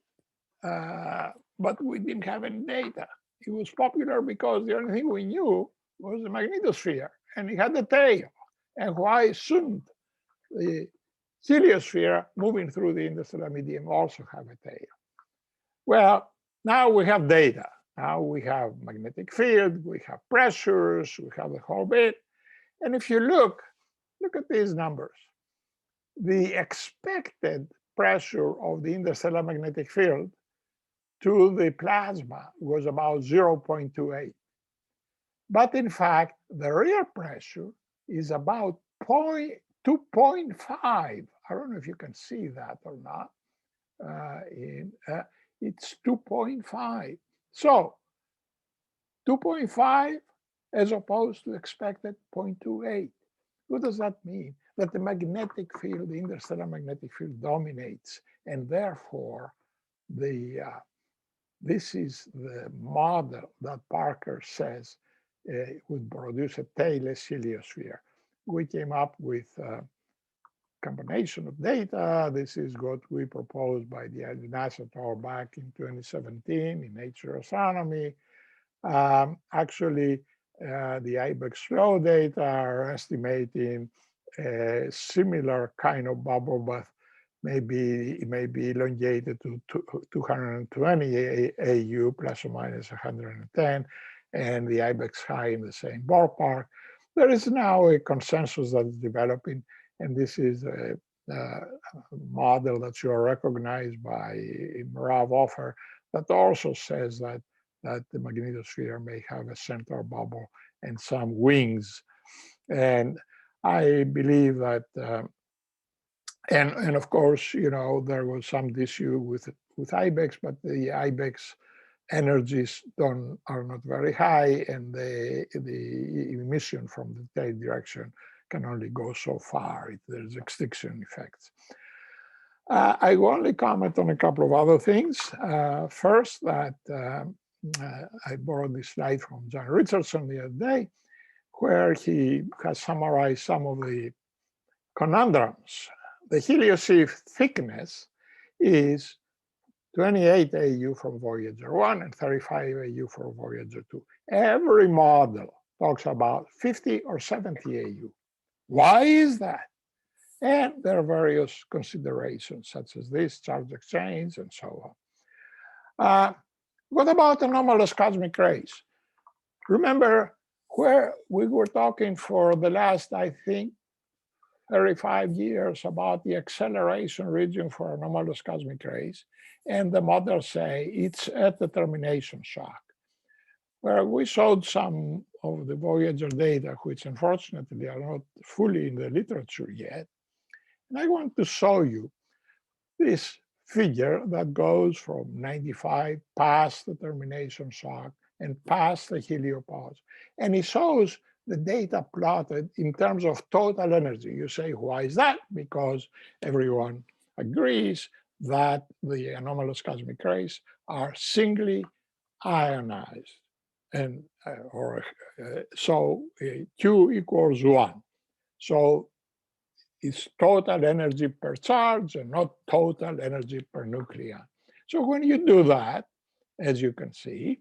But we didn't have any data. It was popular because the only thing we knew was the magnetosphere, and it had the tail. And why shouldn't the heliosphere moving through the interstellar medium also have a tail? Well, now we have data. Now we have magnetic field, we have pressures, we have the whole bit. And if you look at these numbers. The expected pressure of the interstellar magnetic field to the plasma was about 0.28. But in fact, the real pressure is about 2.5. I don't know if you can see that or not. It's 2.5. So 2.5 as opposed to expected 0.28. What does that mean? That the magnetic field, the interstellar magnetic field dominates, and therefore this is the model that Parker says would produce a tailless heliosphere. We came up with a combination of data. This is what we proposed by the NASA back in 2017 in Nature Astronomy. Actually, the IBEX flow data are estimating a similar kind of bubble, but maybe it may be elongated to 220 AU plus or minus 110, and the IBEX high in the same ballpark. There is now a consensus that is developing, and this is a model that you are recognized by Merav Ofer that also says that the magnetosphere may have a central bubble and some wings. And I believe that, and of course, you know, there was some issue with IBEX, but the IBEX energies are not very high, and the emission from the tail direction can only go so far. There's extinction effects. I will only comment on a couple of other things. First, that I borrowed this slide from John Richardson the other day, where he has summarized some of the conundrums. The heliosphere thickness is 28 AU from Voyager 1 and 35 AU for Voyager 2. Every model talks about 50 or 70 AU. Why is that? And there are various considerations, such as this, charge exchange, and so on. What about anomalous cosmic rays? Remember where we were talking for the last, I think, 35 years about the acceleration region for anomalous cosmic rays, and the models say it's at the termination shock, where we showed some of the Voyager data, which unfortunately are not fully in the literature yet. And I want to show you this figure that goes from 95 past the termination shock and past the heliopause. And it shows the data plotted in terms of total energy. You say, why is that? Because everyone agrees that the anomalous cosmic rays are singly ionized. And so Q equals 1. So it's total energy per charge and not total energy per nucleon. So when you do that, as you can see,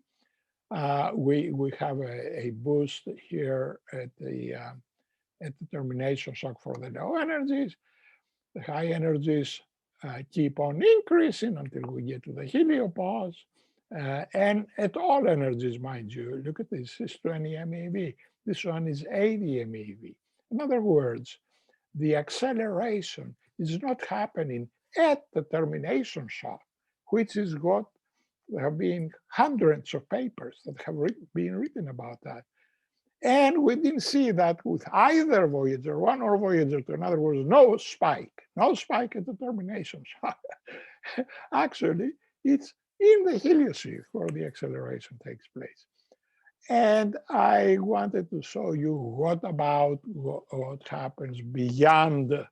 we have a boost here at the termination shock for the low energies. The high energies keep on increasing until we get to the heliopause. And at all energies, mind you, look at this is 20 MeV. This one is 80 MeV. In other words, the acceleration is not happening at the termination shock, which is what There have been hundreds of papers that have been written about that. And we didn't see that with either Voyager 1 or Voyager 2. In other words, no spike at the termination. Actually, it's in the heliosphere where the acceleration takes place. And I wanted to show you what happens beyond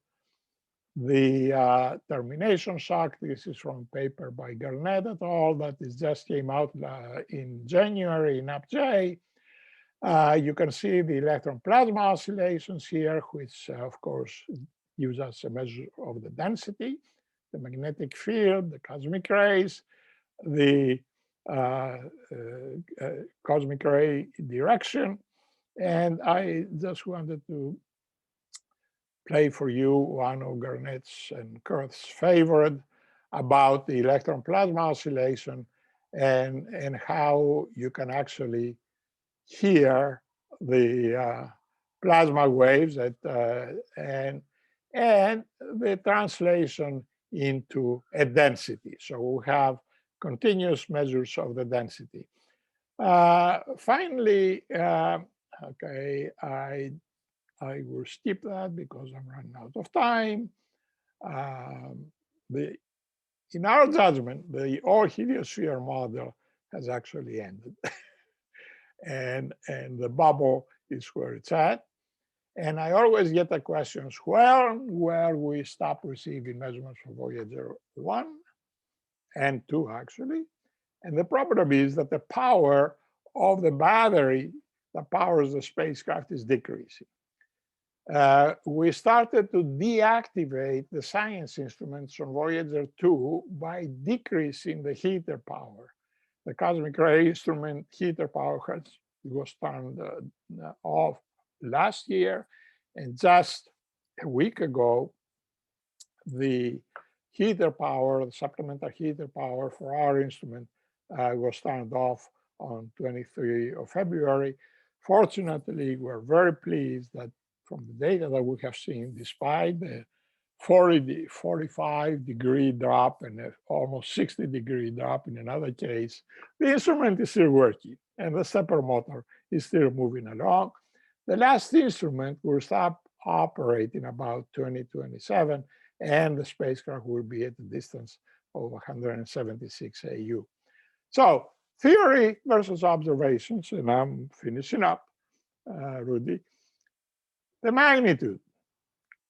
the termination shock. This is from a paper by Garnett et al. That just came out in January in UpJ. You can see the electron plasma oscillations here, which of course gives us a measure of the density, the magnetic field, the cosmic rays, the cosmic ray direction. And I just wanted to play for you one of Garnett's and Kurth's favorite about the electron plasma oscillation and how you can actually hear the plasma waves and the translation into a density. So we have continuous measures of the density. Finally, okay, I will skip that because I'm running out of time. In our judgment, the all heliosphere model has actually ended. and the bubble is where it's at. And I always get the questions, well, where we stop receiving measurements from Voyager 1 and 2, actually. And the problem is that the power of the battery that powers the spacecraft is decreasing. We started to deactivate the science instruments on Voyager 2 by decreasing the heater power. The cosmic ray instrument heater power was turned off last year, and just a week ago, the heater power, the supplemental heater power for our instrument was turned off on 23 of February. Fortunately, we're very pleased that from the data that we have seen, despite the 45-degree drop and almost 60-degree drop in another case, the instrument is still working and the stepper motor is still moving along. The last instrument will stop operating about 2027, and the spacecraft will be at a distance of 176 AU. So theory versus observations, and I'm finishing up, Rudy. The magnitude,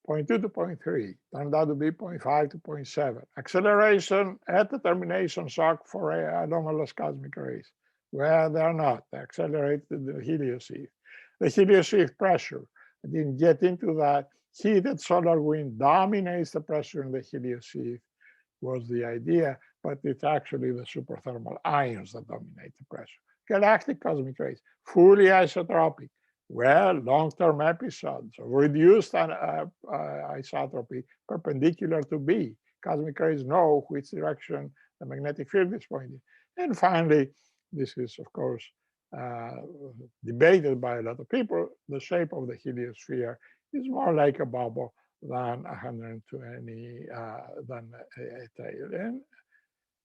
0.2 to 0.3, turned out to be 0.5 to 0.7. Acceleration at the termination shock for anomalous cosmic rays. Well, they're not. They accelerate the heliosphere. The heliosphere pressure, I didn't get into that. Heated solar wind dominates the pressure in the heliosphere, was the idea, but it's actually the superthermal ions that dominate the pressure. Galactic cosmic rays, fully isotropic. Well, long-term episodes of reduced isotropy perpendicular to B. Cosmic rays know which direction the magnetic field is pointing. And finally, this is, of course, debated by a lot of people. The shape of the heliosphere is more like a bubble than 120 than a tail.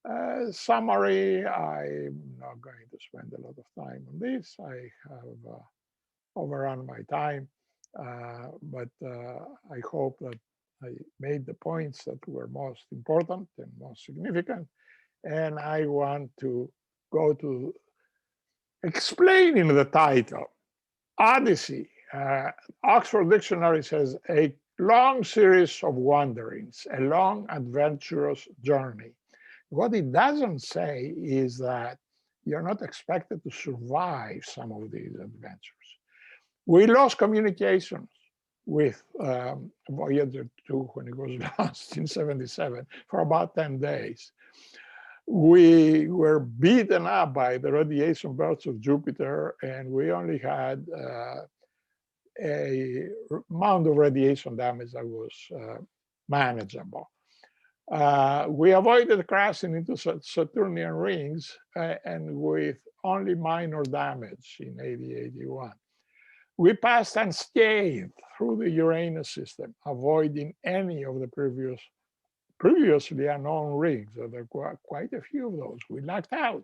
And summary, I'm not going to spend a lot of time on this. I have overrun my time, but I hope that I made the points that were most important and most significant. And I want to go to explaining the title, Odyssey. Oxford Dictionary says a long series of wanderings, a long adventurous journey. What it doesn't say is that you're not expected to survive some of these adventures. We lost communications with Voyager 2 when it was launched in '77 for about 10 days. We were beaten up by the radiation belts of Jupiter, and we only had a amount of radiation damage that was manageable. We avoided crashing into Saturnian rings and with only minor damage in 80-81. We passed unscathed through the Uranus system, avoiding any of the previous previously unknown rings. There were quite a few of those. We lucked out.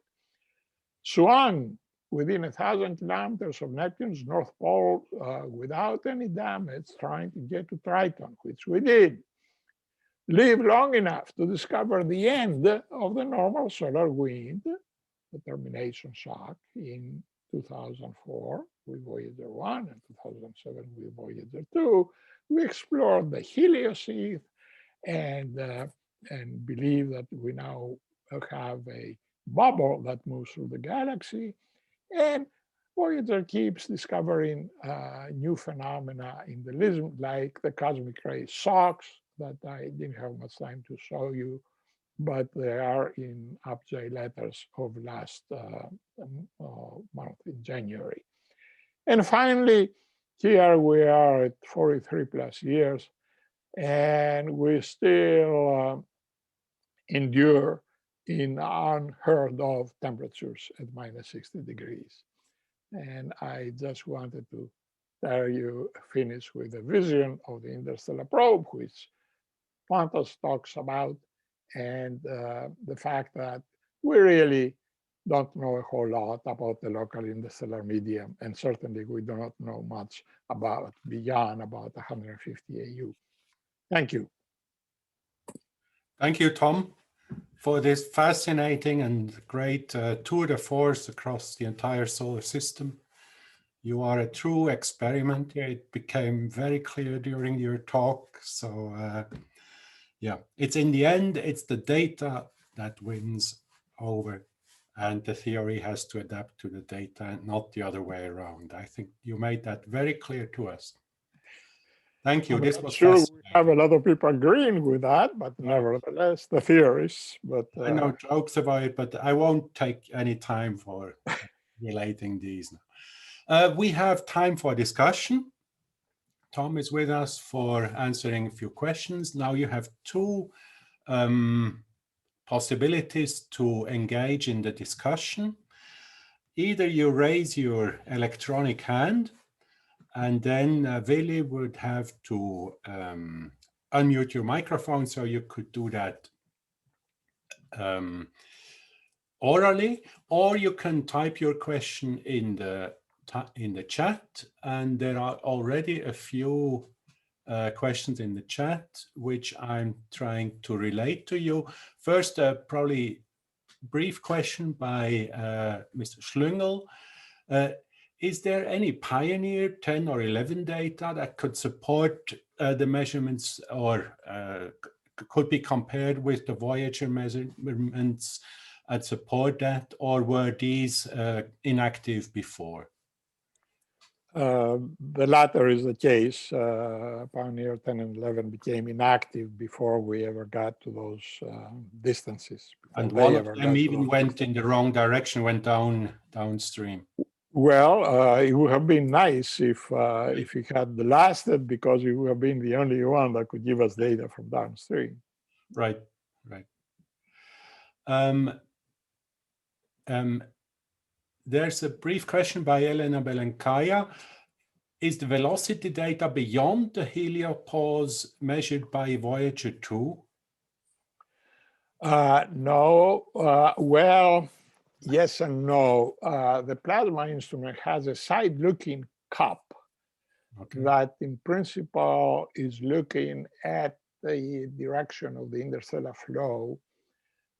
Swung within 1,000 kilometers of Neptune's North Pole without any damage, trying to get to Triton, which we did. Live long enough to discover the end of the normal solar wind, the termination shock, in 2004 with Voyager 1 and 2007 with Voyager 2. We explored the Heliosphere and believe that we now have a bubble that moves through the galaxy. And Voyager keeps discovering new phenomena in the LISM, like the cosmic ray shocks that I didn't have much time to show you, but they are in update letters of last month in January. And finally, here we are at 43 plus years, and we still endure in unheard of temperatures at minus 60 degrees. And I just wanted to tell you, finish with a vision of the interstellar probe, which Pontus talks about, and the fact that we really don't know a whole lot about the local interstellar medium, and certainly we do not know much about beyond about 150 AU. Thank you. Thank you, Tom, for this fascinating and great tour de force across the entire solar system. You are a true experiment. It became very clear during your talk. So yeah, it's in the end, it's the data that wins over, and the theory has to adapt to the data and not the other way around. I think you made that very clear to us. Thank you. This was sure we have a lot of people agreeing with that, but nevertheless, the theories. But I know jokes about it, but I won't take any time for relating these now. We have time for discussion. Tom is with us for answering a few questions. Now you have two possibilities to engage in the discussion. Either you raise your electronic hand, and then Willy would have to unmute your microphone, so you could do that orally, or you can type your question in the chat, and there are already a few questions in the chat which I'm trying to relate to you. First, probably brief question by Mr. Schlüngel. Is there any Pioneer 10 or 11 data that could support the measurements, or could be compared with the Voyager measurements and support that, or were these inactive before? The latter is the case. Pioneer 10 and 11 became inactive before we ever got to those distances. And one of them even went in the wrong direction, went downstream. Well, it would have been nice if it had lasted, because it would have been the only one that could give us data from downstream. Right, right. There's a brief question by Elena Belenkaya. Is the velocity data beyond the heliopause measured by Voyager 2? No. Well, yes and no. The plasma instrument has a side-looking cup that in principle is looking at the direction of the interstellar flow,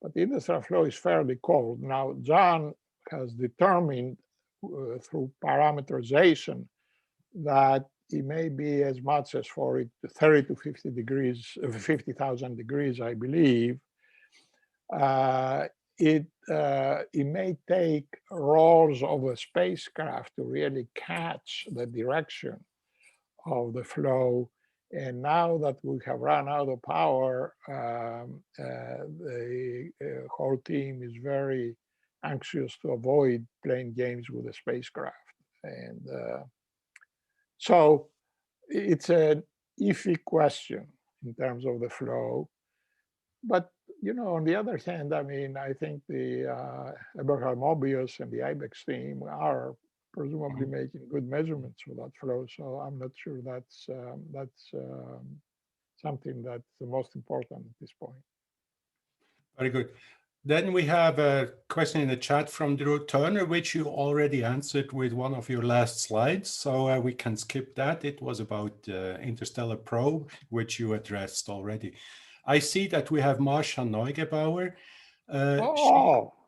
but the interstellar flow is fairly cold. Now, John has determined through parameterization that it may be as much as 30 to 50 degrees, 50,000 degrees, I believe. It may take rolls of a spacecraft to really catch the direction of the flow. And now that we have run out of power, the whole team is very anxious to avoid playing games with the spacecraft. And so it's an iffy question in terms of the flow. But, you know, on the other hand, I mean, I think the Eberhard Mobius and the IBEX team are presumably making good measurements for that flow. So I'm not sure that's something that's the most important at this point. Very good. Then we have a question in the chat from Drew Turner, which you already answered with one of your last slides. So we can skip that. It was about interstellar probe, which you addressed already. I see that we have Marsha Neugebauer.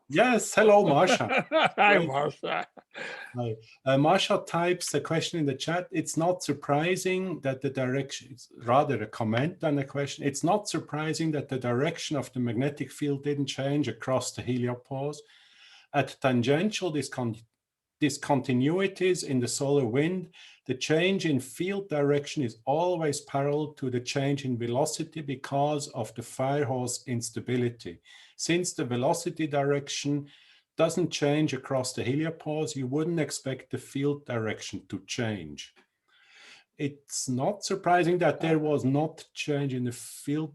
Yes, hello, Marsha. Hi, Marsha. Hi. Marsha types a question in the chat. It's not surprising that the direction, it's rather a comment than a question. It's not surprising that the direction of the magnetic field didn't change across the heliopause. At tangential discontinuities in the solar wind, the change in field direction is always parallel to the change in velocity because of the firehose instability. Since the velocity direction doesn't change across the heliopause, you wouldn't expect the field direction to change. It's not surprising that there was not change in the field.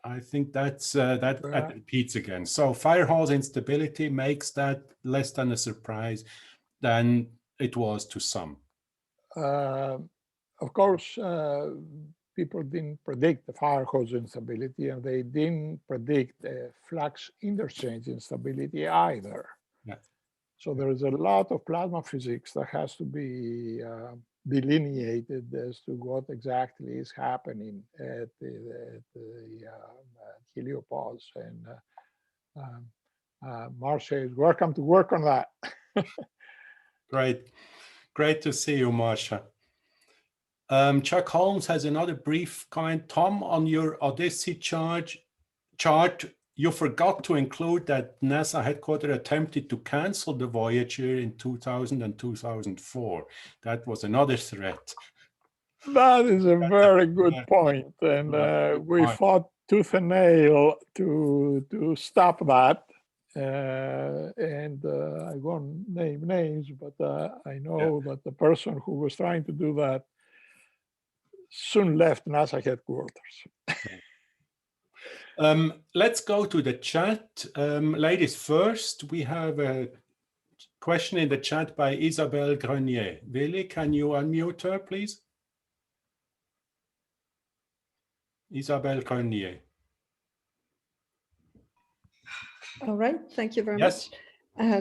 I think that's that repeats again. So firehose instability makes that less than a surprise than it was to some. Of course, people didn't predict the firehose instability, and they didn't predict flux interchange instability either. Yeah. So there is a lot of plasma physics that has to be delineated as to what exactly is happening at the heliopause. And Marsha is welcome to work on that. Great to see you, Marsha. Chuck Holmes has another brief comment. Tom, on your Odyssey chart, you forgot to include that NASA headquarters attempted to cancel the Voyager in 2000 and 2004. That was another threat. That is a very good point. And we fought tooth and nail to stop that. I won't name names, but I know that the person who was trying to do that soon left NASA headquarters. Let's go to the chat. Ladies first, we have a question in the chat by Isabelle Grenier. Willy, can you unmute her, please? Isabelle Grenier. All right, thank you very much.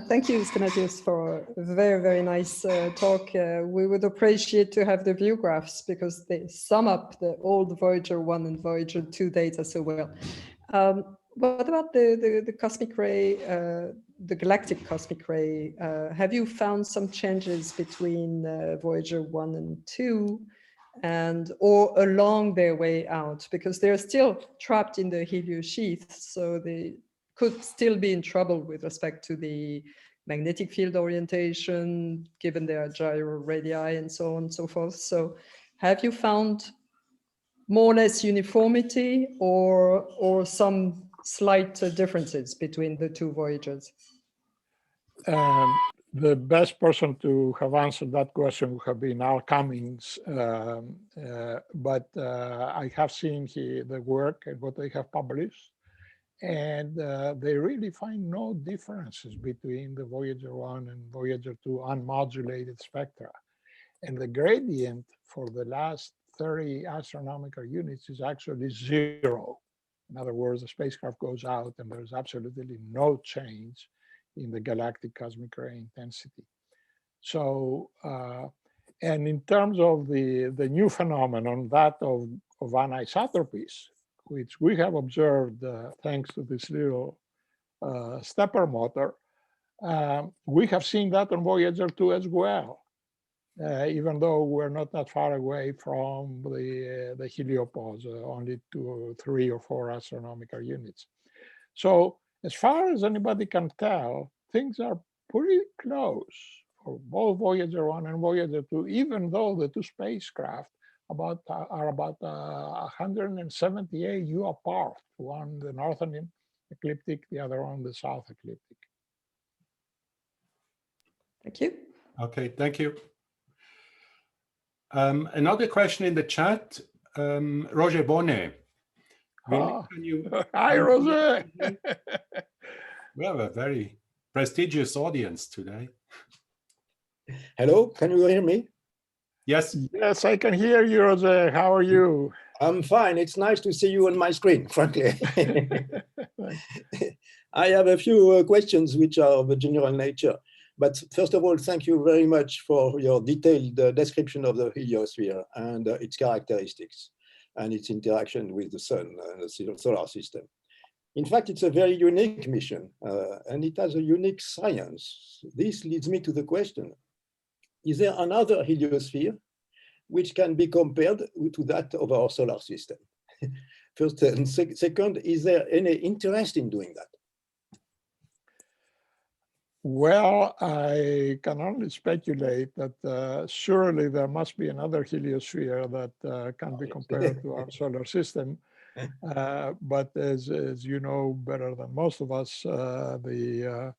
Thank you, Stamatios, for a very, very nice talk. We would appreciate to have the view graphs because they sum up all the Voyager 1 and Voyager 2 data so well. What about the cosmic ray, the galactic cosmic ray? Have you found some changes between Voyager 1 and 2 or along their way out? Because they're still trapped in the heliosheath, so they could still be in trouble with respect to the magnetic field orientation, given their gyro radii and so on and so forth. So have you found more or less uniformity or some slight differences between the two Voyagers? The best person to have answered that question would have been Al Cummings, but I have seen the work and what they have published, and they really find no differences between the Voyager 1 and Voyager 2 unmodulated spectra. And the gradient for the last 30 astronomical units is actually 0. In other words, the spacecraft goes out and there's absolutely no change in the galactic cosmic ray intensity. So, and in terms of the new phenomenon, that of anisotropies, which we have observed thanks to this little stepper motor, we have seen that on Voyager 2 as well, even though we're not that far away from the heliopause, only 2, 3, or 4 astronomical units. So as far as anybody can tell, things are pretty close for both Voyager 1 and Voyager 2, even though the two spacecraft are about 178 U apart, one the northern ecliptic, the other on the south ecliptic. Thank you. Okay, thank you. Another question in the chat, Roger Bonnet. Hi, Roger. We have a very prestigious audience today. Hello, can you hear me? Yes. Yes, I can hear you, Roger. How are you? I'm fine. It's nice to see you on my screen, frankly. I have a few questions which are of a general nature. But first of all, thank you very much for your detailed description of the heliosphere and its characteristics and its interaction with the sun and the solar system. In fact, it's a very unique mission and it has a unique science. This leads me to the question, is there another heliosphere which can be compared to that of our solar system? First, and second, is there any interest in doing that? Well, I can only speculate that surely there must be another heliosphere that can be compared to our solar system. But as you know better than most of us, the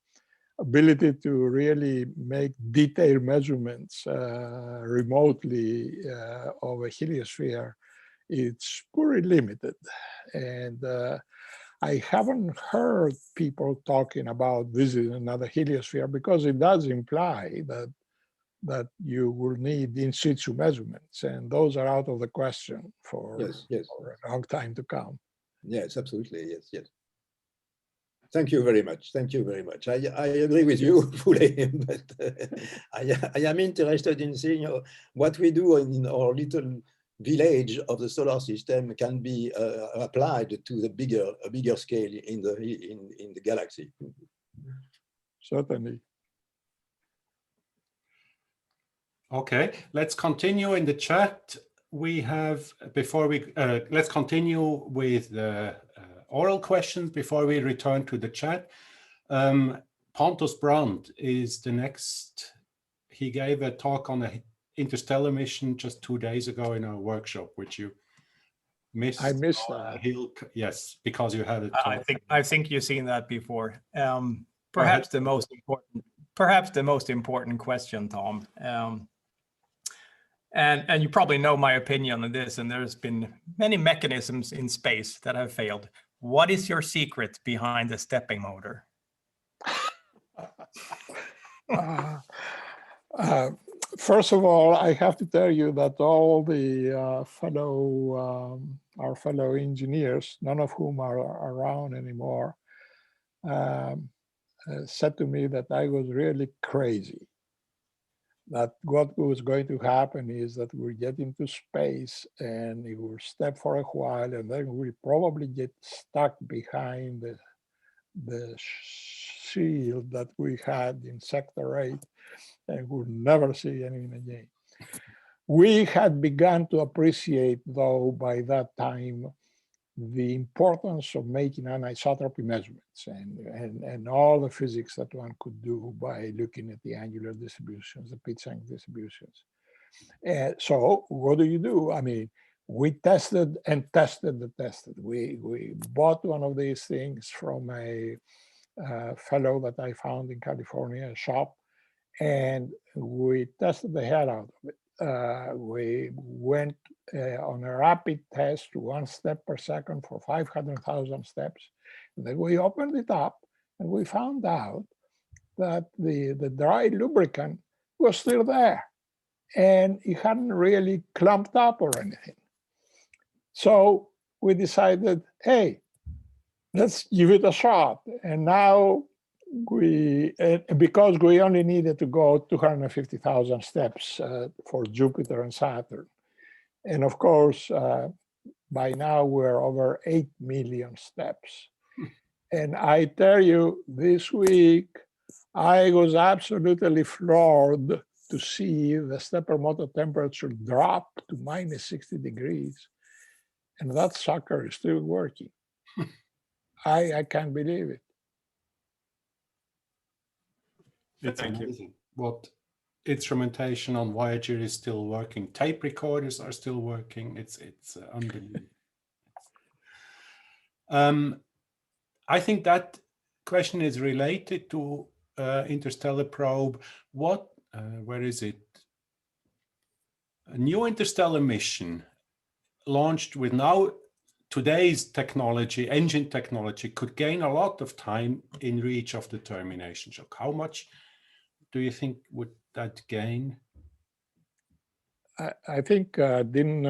ability to really make detailed measurements remotely of a heliosphere, it's pretty limited. And I haven't heard people talking about visiting another heliosphere because it does imply that you will need in situ measurements, and those are out of the question for, for a long time to come. Yes, absolutely. Yes, yes. Thank you very much. Thank you very much. I agree with you fully, but I am interested in seeing what we do in our little village of the solar system can be applied to the bigger scale in the galaxy. Certainly. Okay, let's continue in the chat. We have, before we, let's continue with the oral questions before we return to the chat. Pontus Brandt is the next. He gave a talk on the interstellar mission just 2 days ago in our workshop, which you missed. I missed that. Yes, because you had it. I think you've seen that before. Perhaps the most important question, Tom. And you probably know my opinion on this, and there's been many mechanisms in space that have failed. What is your secret behind the stepping motor? First of all, I have to tell you that all the our fellow engineers, none of whom are around anymore, said to me that I was really crazy. That what was going to happen is that we'll get into space and it will step for a while, and then we'll probably get stuck behind the shield that we had in Sector 8, and we'll never see anything again. We had begun to appreciate, though, by that time, the importance of making anisotropy measurements and all the physics that one could do by looking at the angular distributions, the pitch angle distributions. And so what do? I mean, we tested and tested and tested. We bought one of these things from a fellow that I found in California, a shop, and we tested the hell out of it. We went on a rapid test to 1 step per second for 500,000 steps. And then we opened it up and we found out that the dry lubricant was still there and it hadn't really clumped up or anything. So we decided, hey, let's give it a shot. And now because we only needed to go 250,000 steps for Jupiter and Saturn. And of course, by now we're over 8 million steps. And I tell you, this week, I was absolutely floored to see the stepper motor temperature drop to minus 60 degrees. And that sucker is still working. I can't believe it. It's amazing what instrumentation on Voyager is still working. Tape recorders are still working. It's unbelievable. I think that question is related to interstellar probe. Where is it? A new interstellar mission launched with today's technology, engine technology, could gain a lot of time in reach of the termination shock. How much do you think would that gain? I think didn't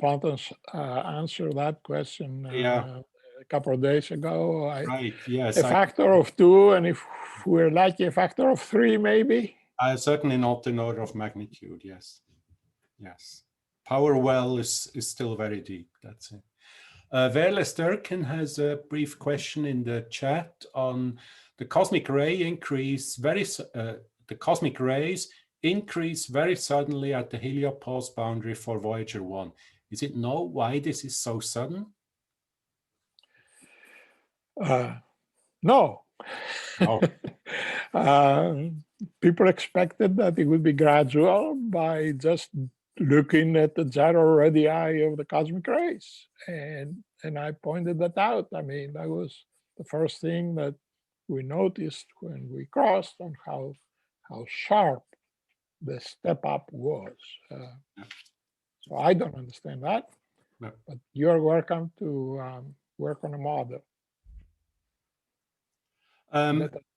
Pontus answer that question Yeah. a couple of days ago? Right, yes. A factor of 2, and if we're lucky, a factor of 3, maybe? Certainly not an order of magnitude, yes. Yes. Power well is still very deep, that's it. Verle Sturken has a brief question in the chat on the cosmic ray increase. The cosmic rays increase very suddenly at the heliopause boundary for Voyager 1. Is it known why this is so sudden? No. No. People expected that it would be gradual by just looking at the general radii of the cosmic rays. And I pointed that out. I mean, that was the first thing that we noticed when we crossed, on how sharp the step up was. So I don't understand that, but you're welcome to work on a model.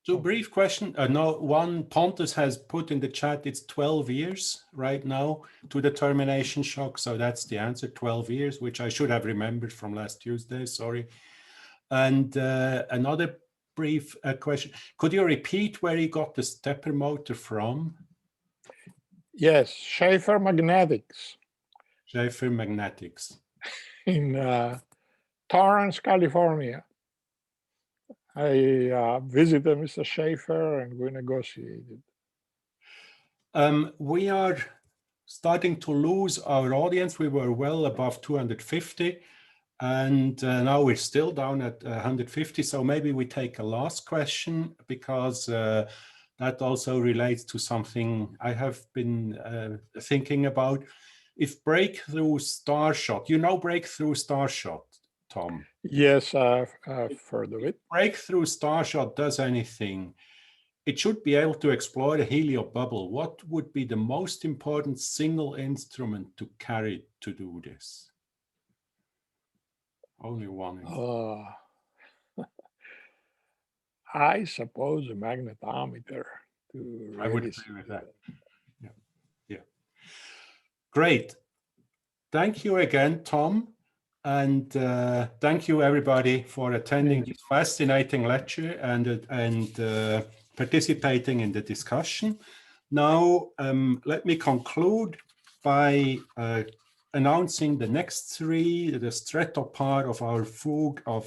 Two brief question. No, one Pontus has put in the chat, it's 12 years right now to the termination shock. So that's the answer, 12 years, which I should have remembered from last Tuesday, sorry. And another brief question. Could you repeat where you got the stepper motor from? Yes, Schaefer Magnetics. Schaefer Magnetics. In Torrance, California. I visited Mr. Schaefer and we negotiated. We are starting to lose our audience. We were well above 250 and now we're still down at 150. So maybe we take a last question because that also relates to something I have been thinking about. If breakthrough starshot, you know breakthrough starshot, Tom? Yes, I've heard of it. Breakthrough starshot does anything, it should be able to explore the heliobubble. What would be the most important single instrument to carry to do this? Only one. I suppose a magnetometer. I would agree with that. Yeah. Yeah. Great. Thank you again, Tom. And thank you, everybody, for attending this fascinating lecture and participating in the discussion. Now, let me conclude by announcing the next three, the Stretto part of our fugue of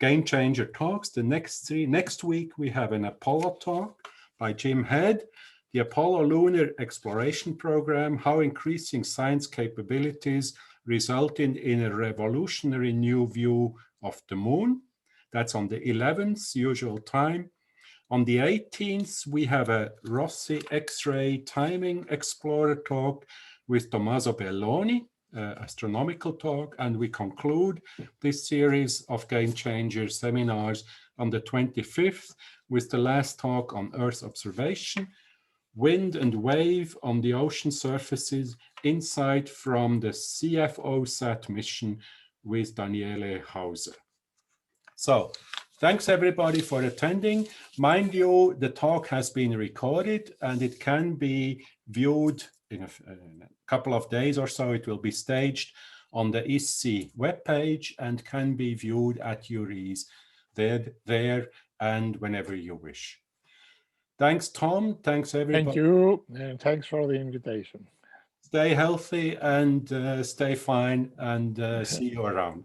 Game Changer talks. The next three, next week, we have an Apollo talk by Jim Head, the Apollo Lunar Exploration Program, how increasing science capabilities resulting in a revolutionary new view of the moon. That's on the 11th, usual time. On the 18th, we have a Rossi X-ray Timing Explorer talk with Tommaso Belloni, astronomical talk, and we conclude this series of Game Changer seminars on the 25th with the last talk on Earth observation, wind and wave on the ocean surfaces, insight from the CFO-SAT mission with Daniele Hauser. So, thanks everybody for attending. Mind you, the talk has been recorded and it can be viewed in a couple of days or so. It will be staged on the ISSI webpage and can be viewed at your ease there and whenever you wish. Thanks, Tom. Thanks, everybody. Thank you, and thanks for the invitation. Stay healthy and stay fine, and see you around.